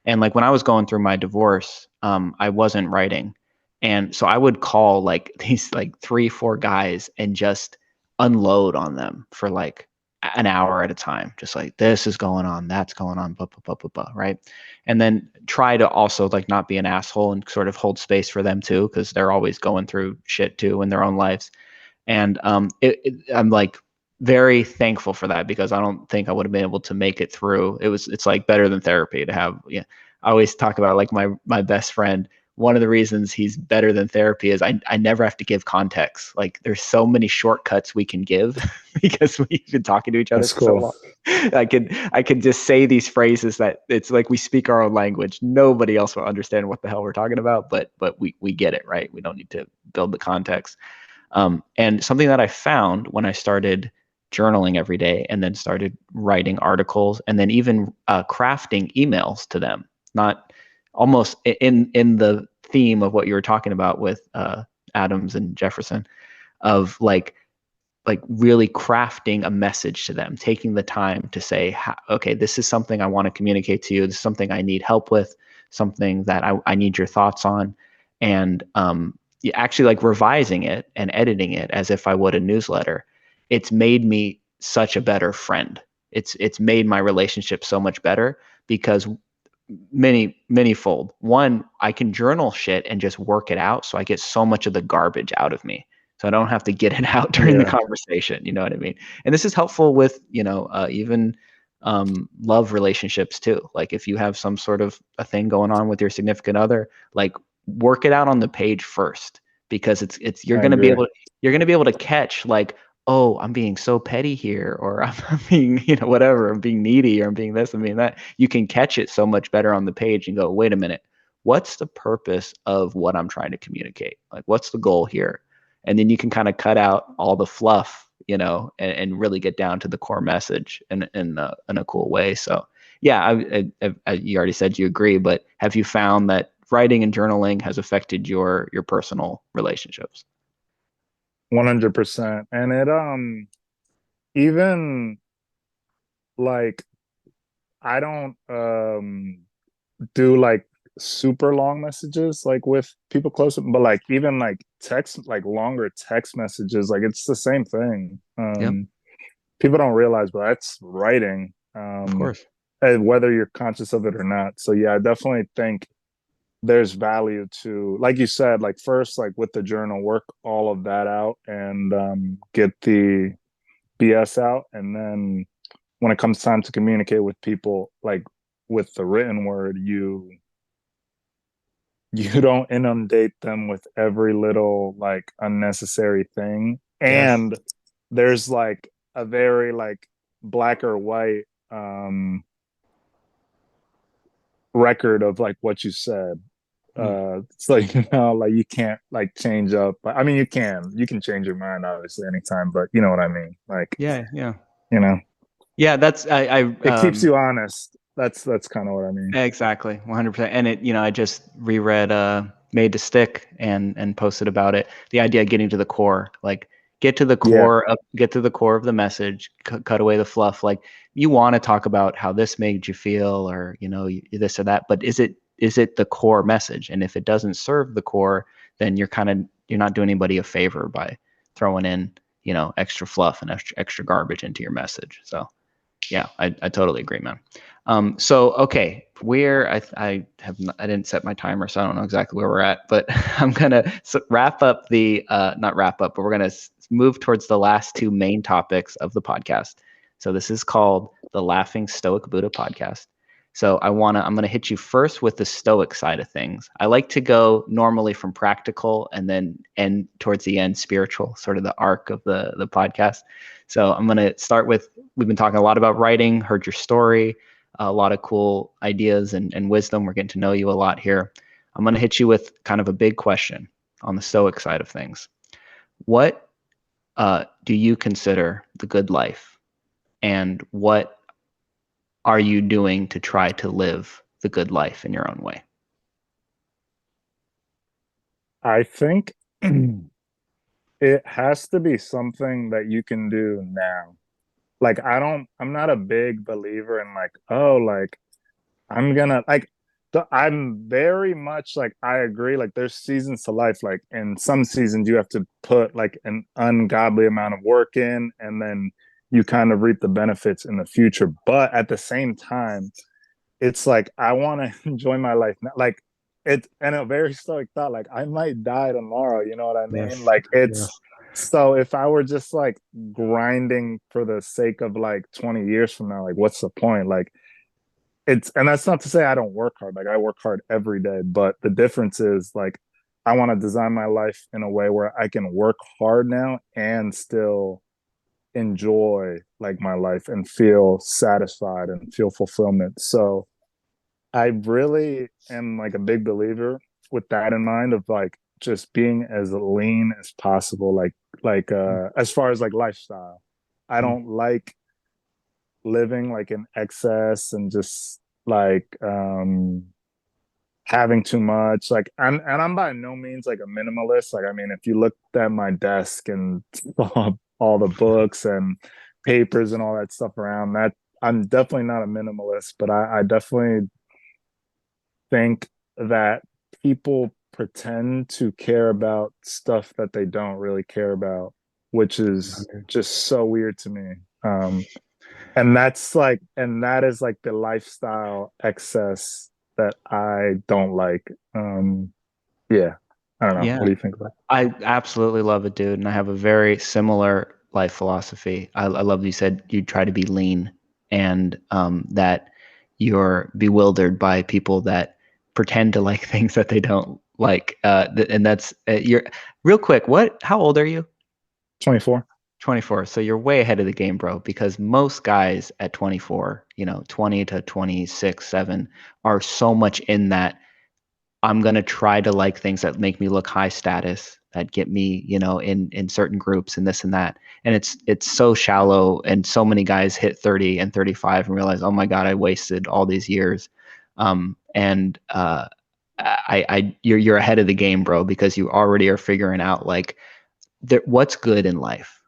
And like when I was going through my divorce, I wasn't writing. And so I would call like these like 3, 4 guys and just unload on them for like an hour at a time. Just like this is going on, that's going on, blah, blah, blah, blah, blah, right? And then try to also like not be an asshole and sort of hold space for them too, because they're always going through shit too in their own lives. And I'm like very thankful for that, because I don't think I would have been able to make it through. It's like better than therapy to have. Yeah, I always talk about like my best friend. One of the reasons he's better than therapy is I never have to give context. Like there's so many shortcuts we can give because we've been talking to each other That's for so cool. long. I could just say these phrases that it's like we speak our own language. Nobody else will understand what the hell we're talking about, but we get it, right? We don't need to build the context. And something that I found when I started journaling every day and then started writing articles and then even crafting emails to them, not almost in the theme of what you were talking about with Adams and Jefferson, of like really crafting a message to them, taking the time to say, okay, this is something I want to communicate to you. This is something I need help with, something that I need your thoughts on. And actually like revising it and editing it as if I would a newsletter. It's made me such a better friend. It's made my relationship so much better because many fold. One, I can journal shit and just work it out, so I get so much of the garbage out of me, so I don't have to get it out during the Yeah. conversation. You know what I mean? And this is helpful with even love relationships too. Like if you have some sort of a thing going on with your significant other, like work it out on the page first, because it's I agree. you're gonna be able to catch like, oh, I'm being so petty here, or I'm being, whatever, I'm being needy, or I'm being this, I'm being that. You can catch it so much better on the page and go, wait a minute, what's the purpose of what I'm trying to communicate? Like, what's the goal here? And then you can kind of cut out all the fluff, and really get down to the core message in a cool way. So, yeah, you already said you agree, but have you found that writing and journaling has affected your personal relationships? 100%. And it even like I don't do like super long messages like with people close, but like even like text, like longer text messages, like it's the same thing. Yep, People don't realize, but that's writing. of course. And whether you're conscious of it or not. So yeah, I definitely think there's value to, like you said, like first, like with the journal, work all of that out and get the BS out, and then when it comes time to communicate with people, like with the written word, you don't inundate them with every little like unnecessary thing. Yes. And there's like a very like black or white record of like what you said. Mm. It's like, like you can't like change up. I mean, you can change your mind obviously anytime, but you know what I mean. Like, Yeah, yeah, you know, yeah. That's I it keeps you honest. That's kind of what I mean. exactly 100%. And I just reread Made to Stick and posted about it. The idea of getting to the core, like Yeah, get to the core of the message, cut away the fluff. Like you want to talk about how this made you feel, or this or that, but is it the core message? And if it doesn't serve the core, then you're not doing anybody a favor by throwing in extra fluff and extra garbage into your message. So yeah, I totally agree, man. So okay, I didn't set my timer, so I don't know exactly where we're at, but I'm gonna wrap up the not wrap up, but we're gonna move towards the last two main topics of the podcast. So this is called the Laughing Stoic Buddha podcast. So I'm gonna hit you first with the Stoic side of things. I like to go normally from practical and then end towards the end spiritual, sort of the arc of the podcast. So I'm gonna start with, we've been talking a lot about writing, heard your story, a lot of cool ideas and wisdom. We're getting to know you a lot here. I'm going to hit you with kind of a big question on the Stoic side of things. What do you consider the good life? And what are you doing to try to live the good life in your own way? I think it has to be something that you can do now. Like I'm not a big believer in like, oh, like I'm gonna like I'm very much like, I agree. Like there's seasons to life. Like in some seasons you have to put like an ungodly amount of work in, and then you kind of reap the benefits in the future. But at the same time, it's like I want to enjoy my life now. Like it, and a very stoic thought, like I might die tomorrow, you know what I mean? Yes. Like it's, Yes. so if I were just like grinding for the sake of like 20 years from now, like what's the point? Like it's, and that's not to say I don't work hard. Like I work hard every day, but the difference is like I want to design my life in a way where I can work hard now and still enjoy like my life and feel satisfied and feel fulfillment. So I really am like a big believer with that in mind, of like just being as lean as possible, as far as like lifestyle. I Mhm. don't like living like in excess and just like having too much. Like I'm by no means like a minimalist. Like I mean, if you looked at my desk and saw all the books and papers and all that stuff around that, I'm definitely not a minimalist, but I definitely think that people pretend to care about stuff that they don't really care about, which is just so weird to me. Um, and that's like, and that is like the lifestyle excess that I don't like. Yeah, I don't know. Yeah. What do you think about I absolutely love it, dude. And I have a very similar life philosophy. I love that you said you try to be lean, and that you're bewildered by people that pretend to like things that they don't like. And that's you're real quick. How old are you? 24? 24. So you're way ahead of the game, bro, because most guys at 24, 20 to 26, 7 are so much in that I'm gonna try to like things that make me look high status, that get me, in certain groups and this and that. And it's so shallow. And so many guys hit 30 and 35 and realize, oh my God, I wasted all these years. And you're ahead of the game, bro, because you already are figuring out like what's good in life,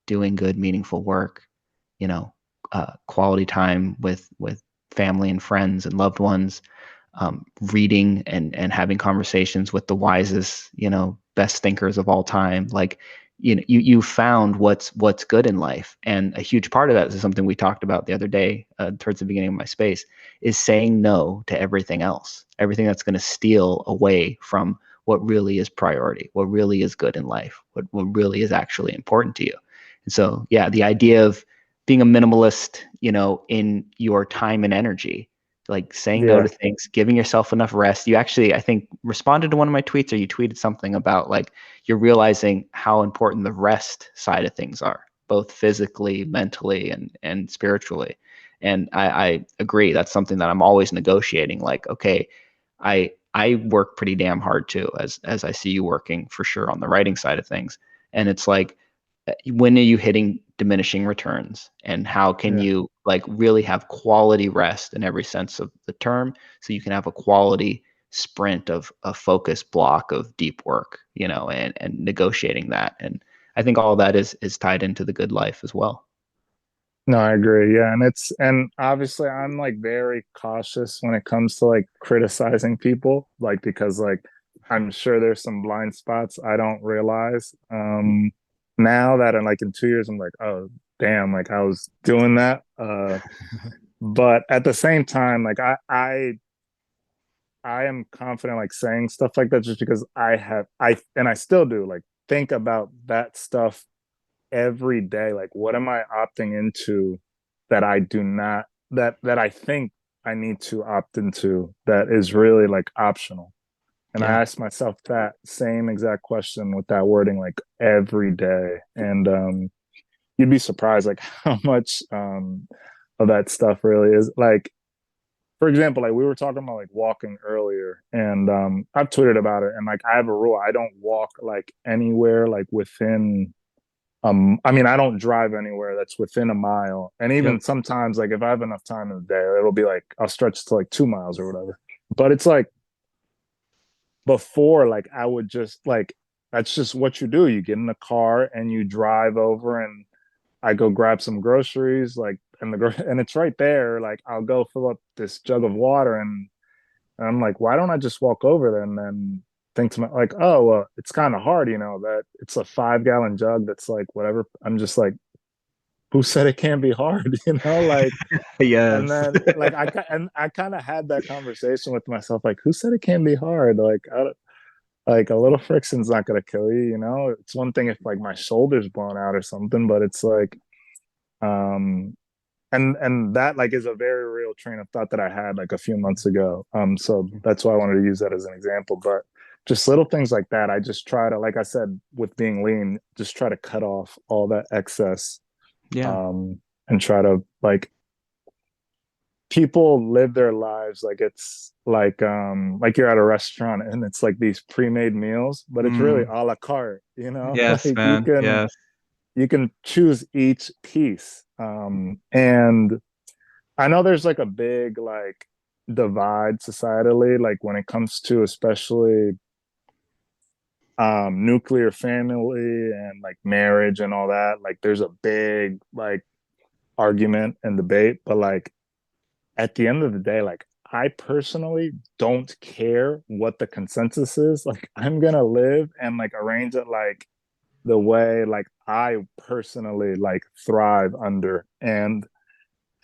doing good, meaningful work, you know, quality time with family and friends and loved ones, reading and having conversations with the wisest, best thinkers of all time. Like, you found what's good in life, and a huge part of that is something we talked about the other day, towards the beginning of my space, is saying no to everything else, everything that's going to steal away from what really is priority, what really is good in life, what really is actually important to you. And so, yeah, the idea of being a minimalist, in your time and energy, like saying no Yeah, to things, giving yourself enough rest. You actually, I think, responded to one of my tweets, or you tweeted something about like you're realizing how important the rest side of things are, both physically, mentally, and spiritually. And I agree. That's something that I'm always negotiating. Like, okay, I work pretty damn hard too, as I see you working for sure on the writing side of things. And it's like, when are you hitting diminishing returns, and how can yeah. you like really have quality rest in every sense of the term, so you can have a quality sprint of a focused block of deep work, and negotiating that. And I think all of that is tied into the good life as well. No, I agree. Yeah, and and obviously I'm like very cautious when it comes to like criticizing people, like because like I'm sure there's some blind spots I don't realize. Now that I'm like in 2 years, I'm like, oh damn, like I was doing that. But at the same time, like I am confident like saying stuff like that just because I still do like think about that stuff every day. Like what am I opting into that I do not, that I think I need to opt into, that is really like optional? And I Yeah. ask myself that same exact question with that wording like every day. And you'd be surprised like how much of that stuff really is like, for example, like we were talking about like walking earlier, and I've tweeted about it, and like I have a rule: I don't walk like anywhere like within I mean, I don't drive anywhere that's within a mile. And Yep. even sometimes, like if I have enough time in the day, it'll be like I'll stretch to like 2 miles or whatever. But it's like before, like I would just like that's just what you do. You get in the car and you drive over, and I go grab some groceries, like and and it's right there. Like I'll go fill up this jug of water, and And I'm like, why don't I just walk over there and then think to my like, oh well, it's kind of hard, that it's a 5 gallon jug that's like whatever. I'm just like, who said it can't be hard? Like, and Yes. then like I kind of had that conversation with myself, like, who said it can't be hard? Like, like a little friction's not gonna kill you, It's one thing if like my shoulder's blown out or something, but it's like, um, and that like is a very real train of thought that I had like a few months ago. So that's why I wanted to use that as an example. But just little things like that, I just try to, like I said, with being lean, just try to cut off all that excess, Yeah. and try to like people live their lives like it's like you're at a restaurant and it's like these pre-made meals, but it's really Mm. a la carte, Yes, like man. Yes. you can choose each piece. And I know there's like a big like divide societally, like when it comes to especially nuclear family and like marriage and all that. Like there's a big like argument and debate, but like at the end of the day, like I personally don't care what the consensus is. Like I'm gonna live and like arrange it like the way like I personally like thrive under. And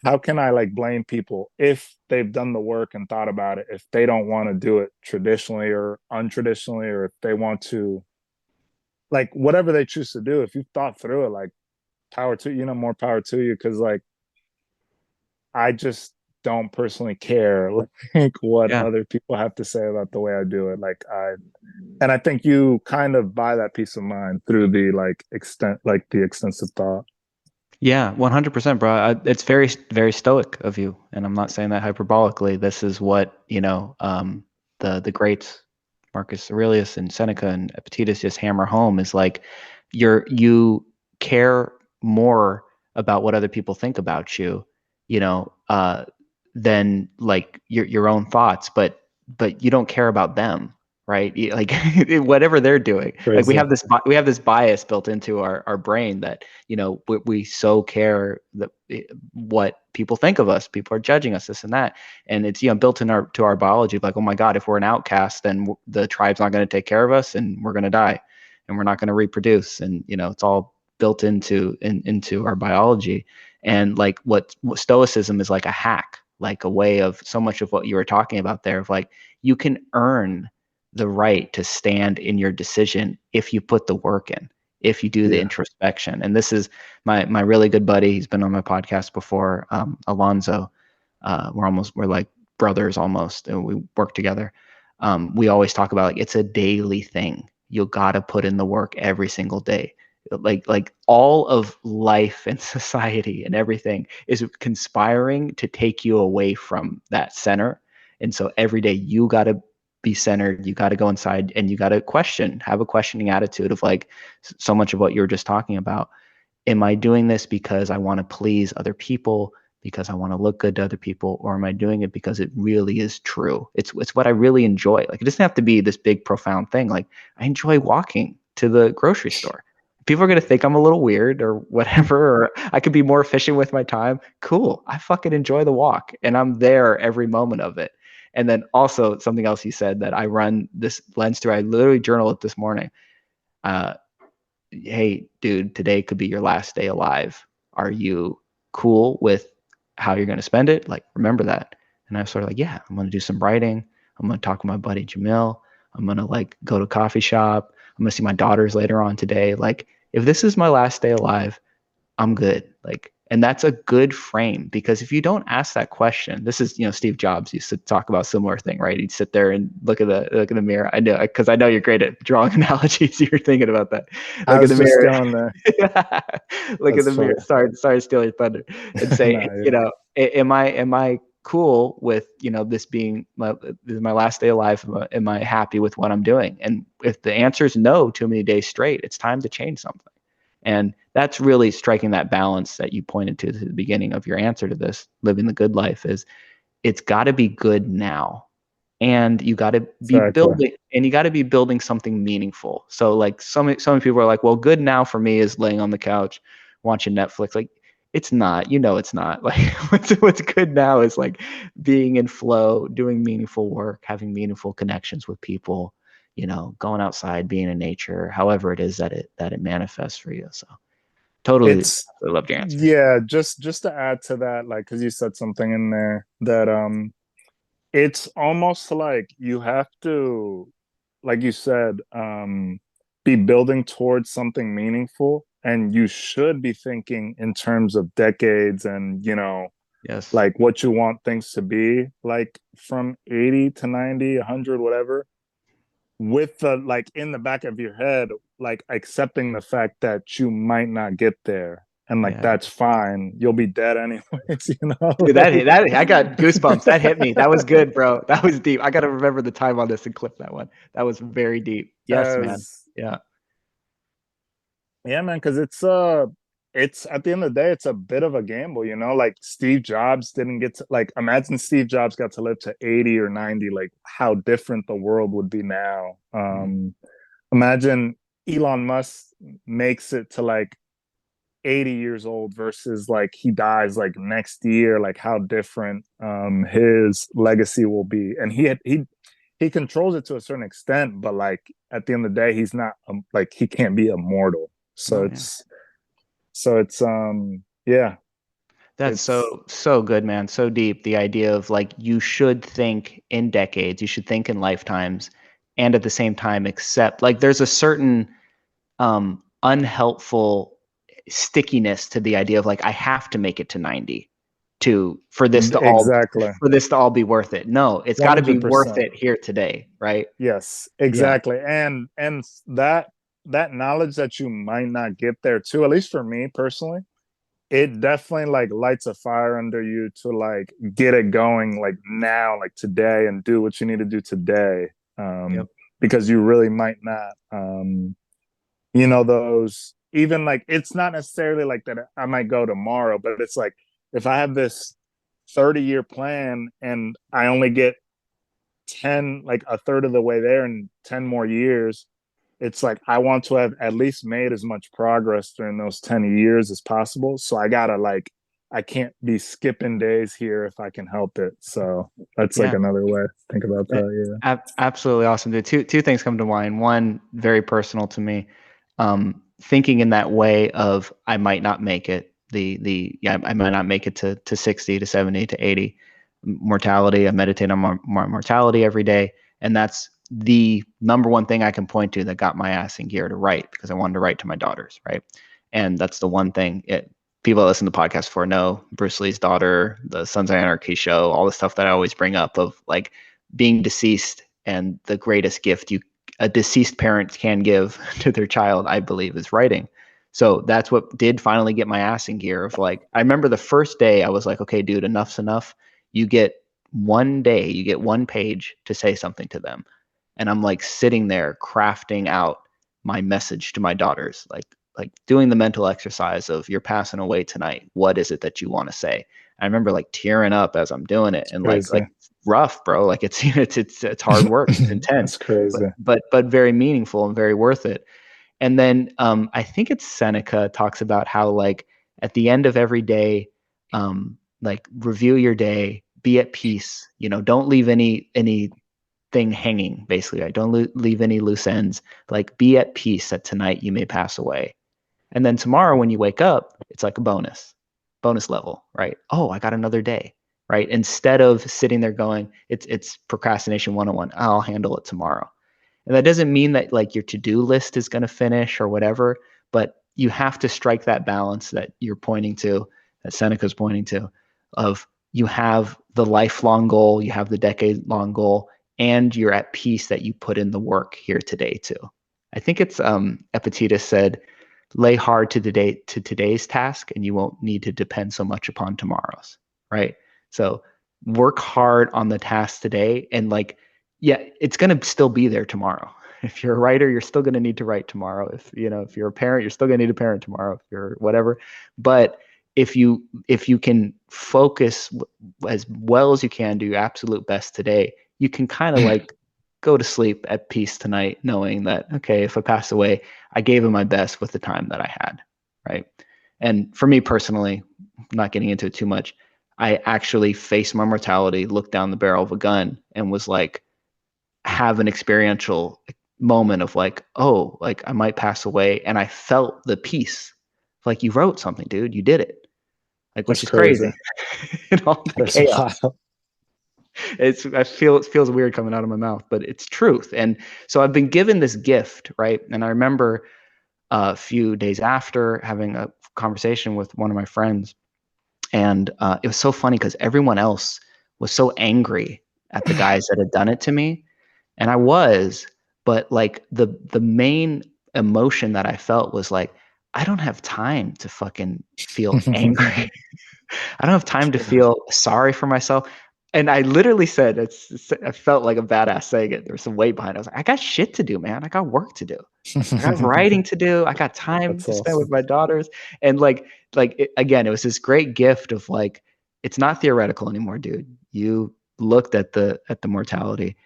how can I like blame people if they've done the work and thought about it, if they don't want to do it traditionally or untraditionally, or if they want to like whatever they choose to do, if you've thought through it, like power to more power to you. Cause like I just don't personally care like what Yeah. other people have to say about the way I do it. And I think you kind of buy that peace of mind through the extensive thought. Yeah, 100%, bro. It's very, very stoic of you, and I'm not saying that hyperbolically. This is what, the greats, Marcus Aurelius and Seneca and Epictetus just hammer home is like you care more about what other people think about you, you know, uh, than like your own thoughts, but you don't care about them, right? Like whatever they're doing. Like Crazy. we have this bias built into our brain that we so care that what people think of us. People are judging us, this and that, and it's built in our biology. Like, oh my God, if we're an outcast, then the tribe's not going to take care of us, and we're going to die, and we're not going to reproduce, and it's all built into our biology. And like what stoicism is like a hack, like a way of so much of what you were talking about there, of like you can earn the right to stand in your decision if you put the work in, if you do the Yeah. introspection. And this is my really good buddy. He's been on my podcast before, Alonzo. We're like brothers almost, and we work together. We always talk about like it's a daily thing. You gotta put in the work every single day. Like all of life and society and everything is conspiring to take you away from that center. And so every day you gotta be centered. You got to go inside and you got to have a questioning attitude of like so much of what you were just talking about. Am I doing this because I want to please other people, because I want to look good to other people, or am I doing it because it really is true? It's what I really enjoy. Like it doesn't have to be this big profound thing. Like I enjoy walking to the grocery store. People are going to think I'm a little weird or whatever, or I could be more efficient with my time. Cool. I fucking enjoy the walk and I'm there every moment of it. And then also something else you said that I run this lens through. I literally journaled it this morning. Uh, hey, dude, today could be your last day alive. Are you cool with how you're going to spend it? Like, remember that. And I was sort of like, yeah, I'm going to do some writing. I'm going to talk to my buddy Jamil. I'm going to like go to a coffee shop. I'm going to see my daughters later on today. Like, if this is my last day alive, I'm good. Like, and that's a good frame, because if you don't ask that question, this is, Steve Jobs used to talk about a similar thing, right? He'd sit there and look in the mirror. I know, because I know you're great at drawing analogies. You're thinking about that. I Look in was the just mirror. going there. Look in That's the mirror. funny. Sorry to steal your thunder. And say, Nah, yeah. am I cool with this being my last day alive? Am I happy with what I'm doing? And if the answer is no, too many days straight, it's time to change something. And that's really striking that balance that you pointed to at the beginning of your answer to this, living the good life, is it's got to be good now. And you got to be Exactly. building something meaningful. So like some people are like, well, good now for me is laying on the couch, watching Netflix. Like It's not, it's not. Like what's good now is like being in flow, doing meaningful work, having meaningful connections with people, going outside, being in nature, however it is that it manifests for you. So totally It's I loved your answer. yeah, just to add to that, like, because you said something in there that it's almost like you have to, like you said, be building towards something meaningful, and you should be thinking in terms of decades, and Yes. like what you want things to be like from 80 to 90, 100, whatever, with the, like, in the back of your head, like accepting the fact that you might not get there, and like Yeah. that's fine, you'll be dead anyways, Dude, like that I got goosebumps. That hit me. That was good, bro. That was deep. I got to remember the time on this and clip that one. That was very deep. Yes, man. as Yeah. yeah, man, because it's at the end of the day, it's a bit of a gamble, like Steve Jobs didn't get to, like, imagine Steve Jobs got to live to 80 or 90, like how different the world would be now. Mm. Imagine Elon Musk makes it to like 80 years old versus like he dies like next year, like how different his legacy will be. And he controls it to a certain extent, but like at the end of the day, he's not like he can't be immortal. So Oh yeah. it's yeah, That's it's so good, man. So deep. The idea of like you should think in decades, you should think in lifetimes, and at the same time accept like there's a certain unhelpful stickiness to the idea of like I have to make it to 90 to for this to all exactly be worth it. No, it's got to be worth 100%. it here today, right? Yes, Yeah. exactly. And that knowledge that you might not get there too, at least for me personally, it definitely like lights a fire under you to like get it going like now, like today, and do what you need to do today. Yep. Because you really might not those, even like, it's not necessarily like that I might go tomorrow, but it's like if I have this 30-year plan and I only get 10, like a third of the way there in 10 more years, it's like I want to have at least made as much progress during those 10 years as possible. So I gotta like, I can't be skipping days here if I can help it. So that's like Yeah. another way to think about that. Absolutely awesome, dude. Two things come to mind. One, very personal to me. Thinking in that way of I might not make it. I might not make it to 60 to 70 to 80. Mortality. I meditate on mortality every day, and that's the number one thing I can point to that got my ass in gear to write because I wanted to write to my daughters, right? And that's the one thing people that listen to the podcast for know. Bruce Lee's daughter, the Sons of Anarchy show, all the stuff that I always bring up of like being deceased, and the greatest gift a deceased parent can give to their child, I believe, is writing. So that's what did finally get my ass in gear of like, I remember the first day I was like, okay, dude, enough's enough. You get one day, you get one page to say something to them. And I'm like sitting there crafting out my message to my daughters, like doing the mental exercise of you're passing away tonight. What is it that you want to say? I remember like tearing up as I'm doing it, and like Crazy. rough, bro. Like it's hard work. It's That's intense, crazy. but very meaningful and very worth it. And then I think it's Seneca talks about how like at the end of every day, like review your day, be at peace. Don't leave anything hanging. Basically, right? Don't leave any loose ends. Like be at peace that tonight you may pass away, and then tomorrow when you wake up, it's like a bonus level, right? Oh, I got another day, right? Instead of sitting there going, it's procrastination 101. I'll handle it tomorrow. And that doesn't mean that like your to-do list is going to finish or whatever, but you have to strike that balance that you're pointing to, that Seneca's pointing to, of you have the lifelong goal, you have the decade-long goal, and you're at peace that you put in the work here today too. I think it's Epictetus said, lay hard to today's task, and you won't need to depend so much upon tomorrow's, right? So work hard on the task today, and like, yeah, it's going to still be there tomorrow. If you're a writer, you're still going to need to write tomorrow. If you're a parent, you're still going to need a parent tomorrow. If you're whatever, but if you can focus as well as you can, do your absolute best today, you can kind of like go to sleep at peace tonight, knowing that, okay, if I pass away, I gave it my best with the time that I had, right? And for me personally, not getting into it too much, I actually faced my mortality, looked down the barrel of a gun, and was like, have an experiential moment of like, oh, like I might pass away. And I felt the peace. Like, you wrote something, dude. You did it. Like, which That's is crazy. crazy. And all the That's chaos. wild. I feel it feels weird coming out of my mouth, but it's truth. And so I've been given this gift, right? And I remember a few days after having a conversation with one of my friends, and it was so funny because everyone else was so angry at the guys that had done it to me, and I was, but like the main emotion that I felt was like, I don't have time to fucking feel angry. I don't have time to feel sorry for myself. And I literally said, I felt like a badass saying it. There was some weight behind it. I was like, I got shit to do, man. I got work to do. I got writing to do. I got time That's to spend with awesome. my daughters. And again, it was this great gift of like, it's not theoretical anymore, dude. You looked at the mortality.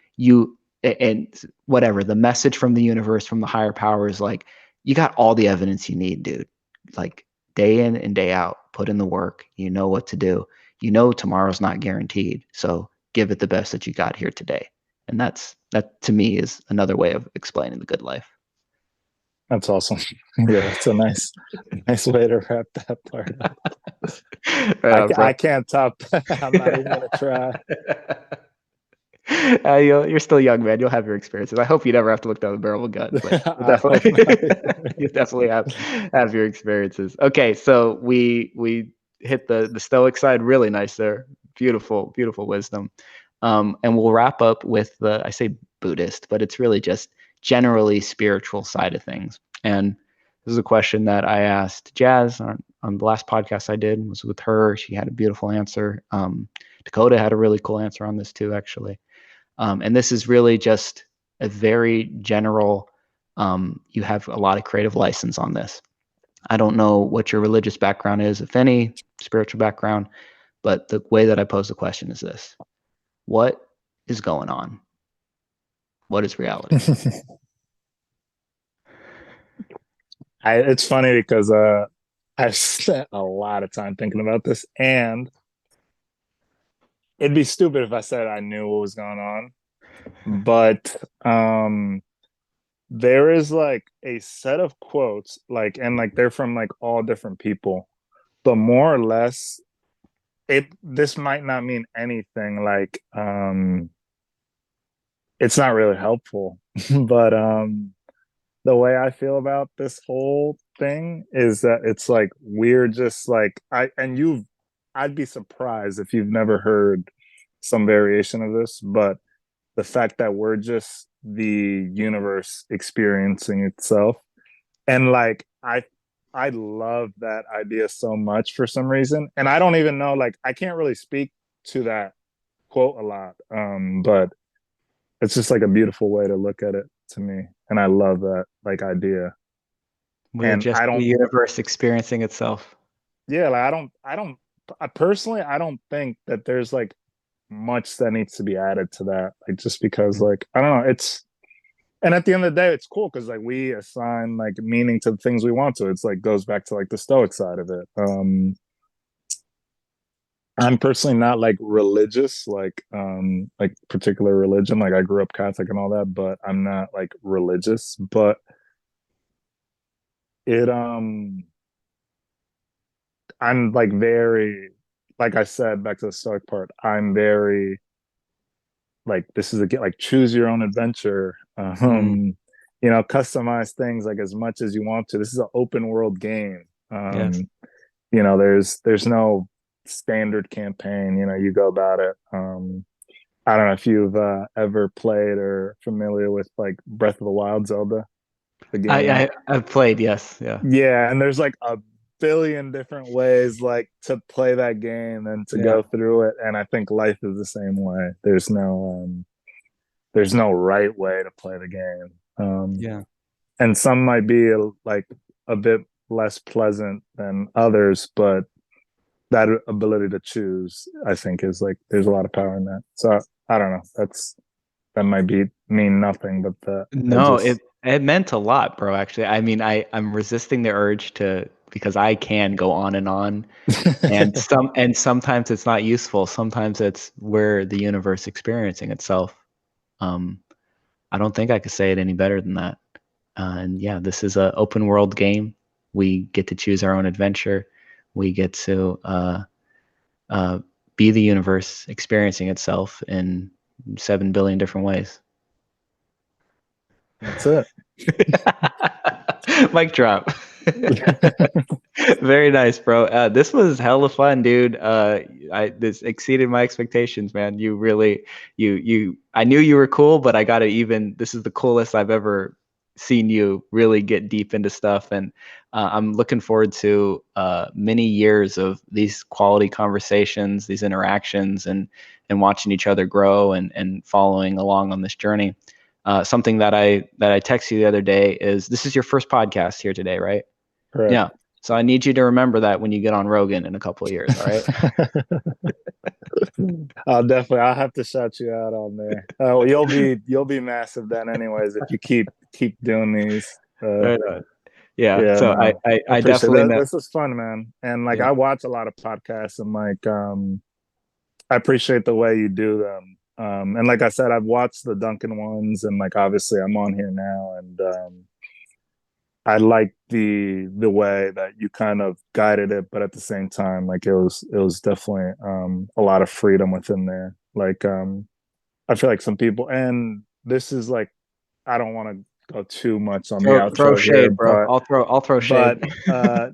And whatever the message from the universe, from the higher powers, like, you got all the evidence you need, dude. Like, day in and day out, put in the work. You know what to do. You know tomorrow's not guaranteed. So give it the best that you got here today. And that to me is another way of explaining the good life. That's awesome. Yeah, that's a nice way to wrap that part up. I can't top that. I'm not even gonna try. You're still young, man. You'll have your experiences. I hope you never have to look down the barrel of a gun, but I hope not. you definitely have your experiences. Okay, so we hit the stoic side really nice there. Beautiful, beautiful wisdom. And we'll wrap up with I say Buddhist, but it's really just generally spiritual side of things. And this is a question that I asked Jazz on the last podcast I did, was with her. She had a beautiful answer. Dakota had a really cool answer on this too, actually. And this is really just a very general, you have a lot of creative license on this. I don't know what your religious background is, if any, spiritual background, but the way that I pose the question is this: what is going on? What is reality? It's funny because I've spent a lot of time thinking about this, and it'd be stupid if I said I knew what was going on. But there is like a set of quotes, like, and like they're from like all different people, but more or less this might not mean anything, like it's not really helpful. But the way I feel about this whole thing is that it's like we're just like I'd be surprised if you've never heard some variation of this, but the fact that we're just the universe experiencing itself. And like I love that idea so much for some reason. And I don't even know, like, I can't really speak to that quote a lot. But it's just like a beautiful way to look at it to me. And I love that like idea. We're And just I the don't, universe experiencing itself. yeah, like I personally, I don't think that there's like much that needs to be added to that. Like, just because, like, I don't know, and at the end of the day, it's cool because like we assign like meaning to the things we want to. It's like goes back to like the stoic side of it. I'm personally not like religious, like particular religion. Like, I grew up Catholic and all that, but I'm not like religious. But it I'm like very, like I said, back to the stoic part, I'm very like, this is a like choose your own adventure. Customize things like as much as you want to. This is an open world game. Yes. There's no standard campaign. You go about it. I don't know if you've ever played or familiar with like Breath of the Wild, Zelda, the game. I've played, yes. Yeah. Yeah, and there's like a billion different ways like to play that game and to Yeah. go through it. And I think life is the same way. There's no right way to play the game. Yeah. And some might be like a bit less pleasant than others, but that ability to choose, I think, is like, there's a lot of power in that. So I don't know. that might mean nothing, but it No, just it meant a lot, bro, actually. I mean, I'm resisting the urge to, because I can go on, and sometimes it's not useful. Sometimes it's where the universe experiencing itself. Um, I don't think I could say it any better than that. And yeah, this is an open world game. We get to choose our own adventure. We get to uh, be the universe experiencing itself in 7 billion different ways. that's it. Mic drop. Very nice, bro. This was hella fun, dude. This exceeded my expectations, man. You really, I knew you were cool, but I gotta even. This is the coolest I've ever seen you really get deep into stuff, and I'm looking forward to many years of these quality conversations, these interactions, and watching each other grow and following along on this journey. Something that I texted you the other day is this is your first podcast here today, right? Correct. Yeah. So I need you to remember that when you get on Rogan in a couple of years, all right? I'll have to shout you out on there. You'll be massive then anyways if you keep doing these. Right on. Yeah. Yeah, So no. I I appreciate definitely that. know. This was fun, man. And like Yeah. I watch a lot of podcasts and like I appreciate the way you do them. And like I said, I've watched the Duncan ones and like obviously I'm on here now and I like the way that you kind of guided it, but at the same time, like it was definitely a lot of freedom within there. Like I feel like some people, and this is like I don't want to go too much on the Throw outro here, shade, bro. I'll throw shade. but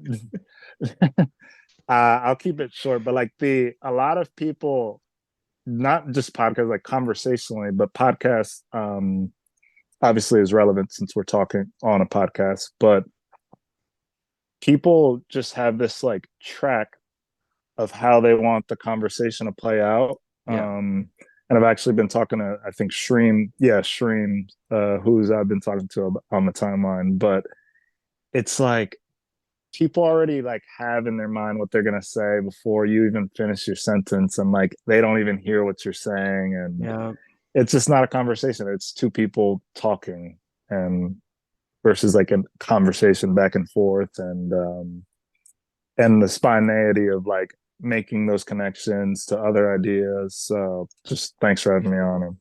I'll keep it short. But like a lot of people, not just podcasts, like conversationally, but podcasts obviously is relevant since we're talking on a podcast, but people just have this like track of how they want the conversation to play out. Yeah. And I've actually been talking to, I think Shreem, who's I've been talking to on the timeline, but it's like people already like have in their mind what they're gonna say before you even finish your sentence, and like they don't even hear what you're saying, and Yeah. it's just not a conversation. It's two people talking, and versus like a conversation back and forth, and the spontaneity of like making those connections to other ideas. So just thanks for having me on.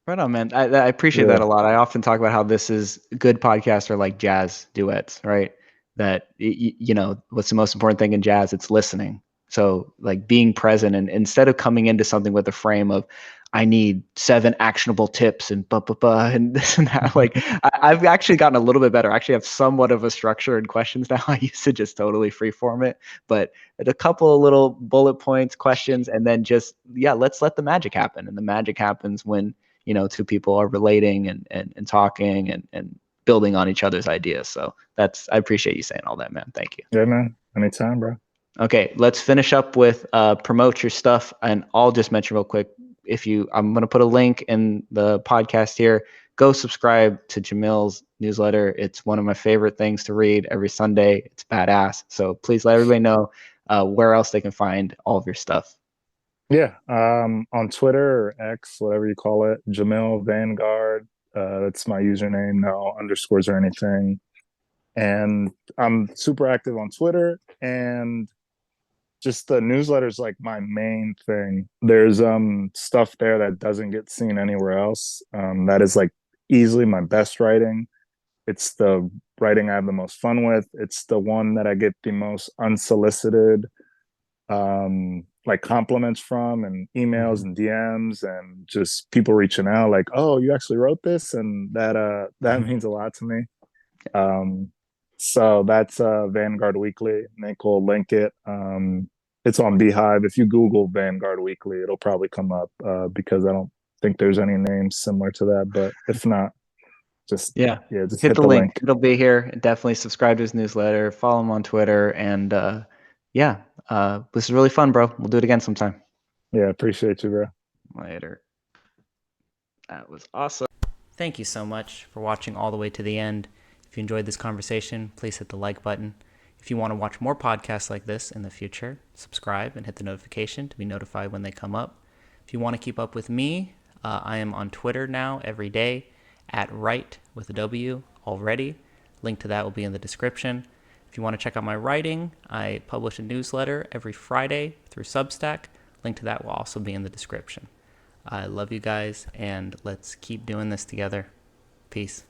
Right on, man. I appreciate Yeah, that a lot. I often talk about how this is good podcasts are like jazz duets, right? That you know, what's the most important thing in jazz? It's listening. So like being present, and instead of coming into something with a frame of I need 7 actionable tips and and this and that. Like I've actually gotten a little bit better. I actually have somewhat of a structure and questions now. I used to just totally freeform it, but a couple of little bullet points, questions, and then just let's let the magic happen. And the magic happens when two people are relating and talking and building on each other's ideas. So I appreciate you saying all that, man. Thank you. yeah, man. Anytime, bro. Okay, let's finish up with promote your stuff, and I'll just mention real quick. I'm going to put a link in the podcast here. Go subscribe to Jamil's newsletter. It's one of my favorite things to read every Sunday. It's badass. So please let everybody know where else they can find all of your stuff. Yeah, on Twitter or X, whatever you call it, Jamil Vanguard. That's my username. No underscores or anything. And I'm super active on Twitter, and just the newsletter is like my main thing. There's stuff there that doesn't get seen anywhere else. That is like easily my best writing. It's the writing I have the most fun with. It's the one that I get the most unsolicited like compliments from, and emails and DMs, and just people reaching out like, oh, you actually wrote this, and that means a lot to me. So that's Vanguard Weekly. Nick will link it. It's on Beehive. If you Google Vanguard Weekly, it'll probably come up because I don't think there's any names similar to that. But if not, just just hit hit the the link. link. It'll be here. Definitely subscribe to his newsletter. Follow him on Twitter, and this is really fun, bro. We'll do it again sometime. Yeah, appreciate you, bro. Later. That was awesome. Thank you so much for watching all the way to the end. If you enjoyed this conversation, please hit the like button. If you want to watch more podcasts like this in the future, subscribe and hit the notification to be notified when they come up. If you want to keep up with me, I am on Twitter now every day at Write with a W already. Link to that will be in the description. If you want to check out my writing, I publish a newsletter every Friday through Substack. Link to that will also be in the description. I love you guys, and let's keep doing this together. Peace.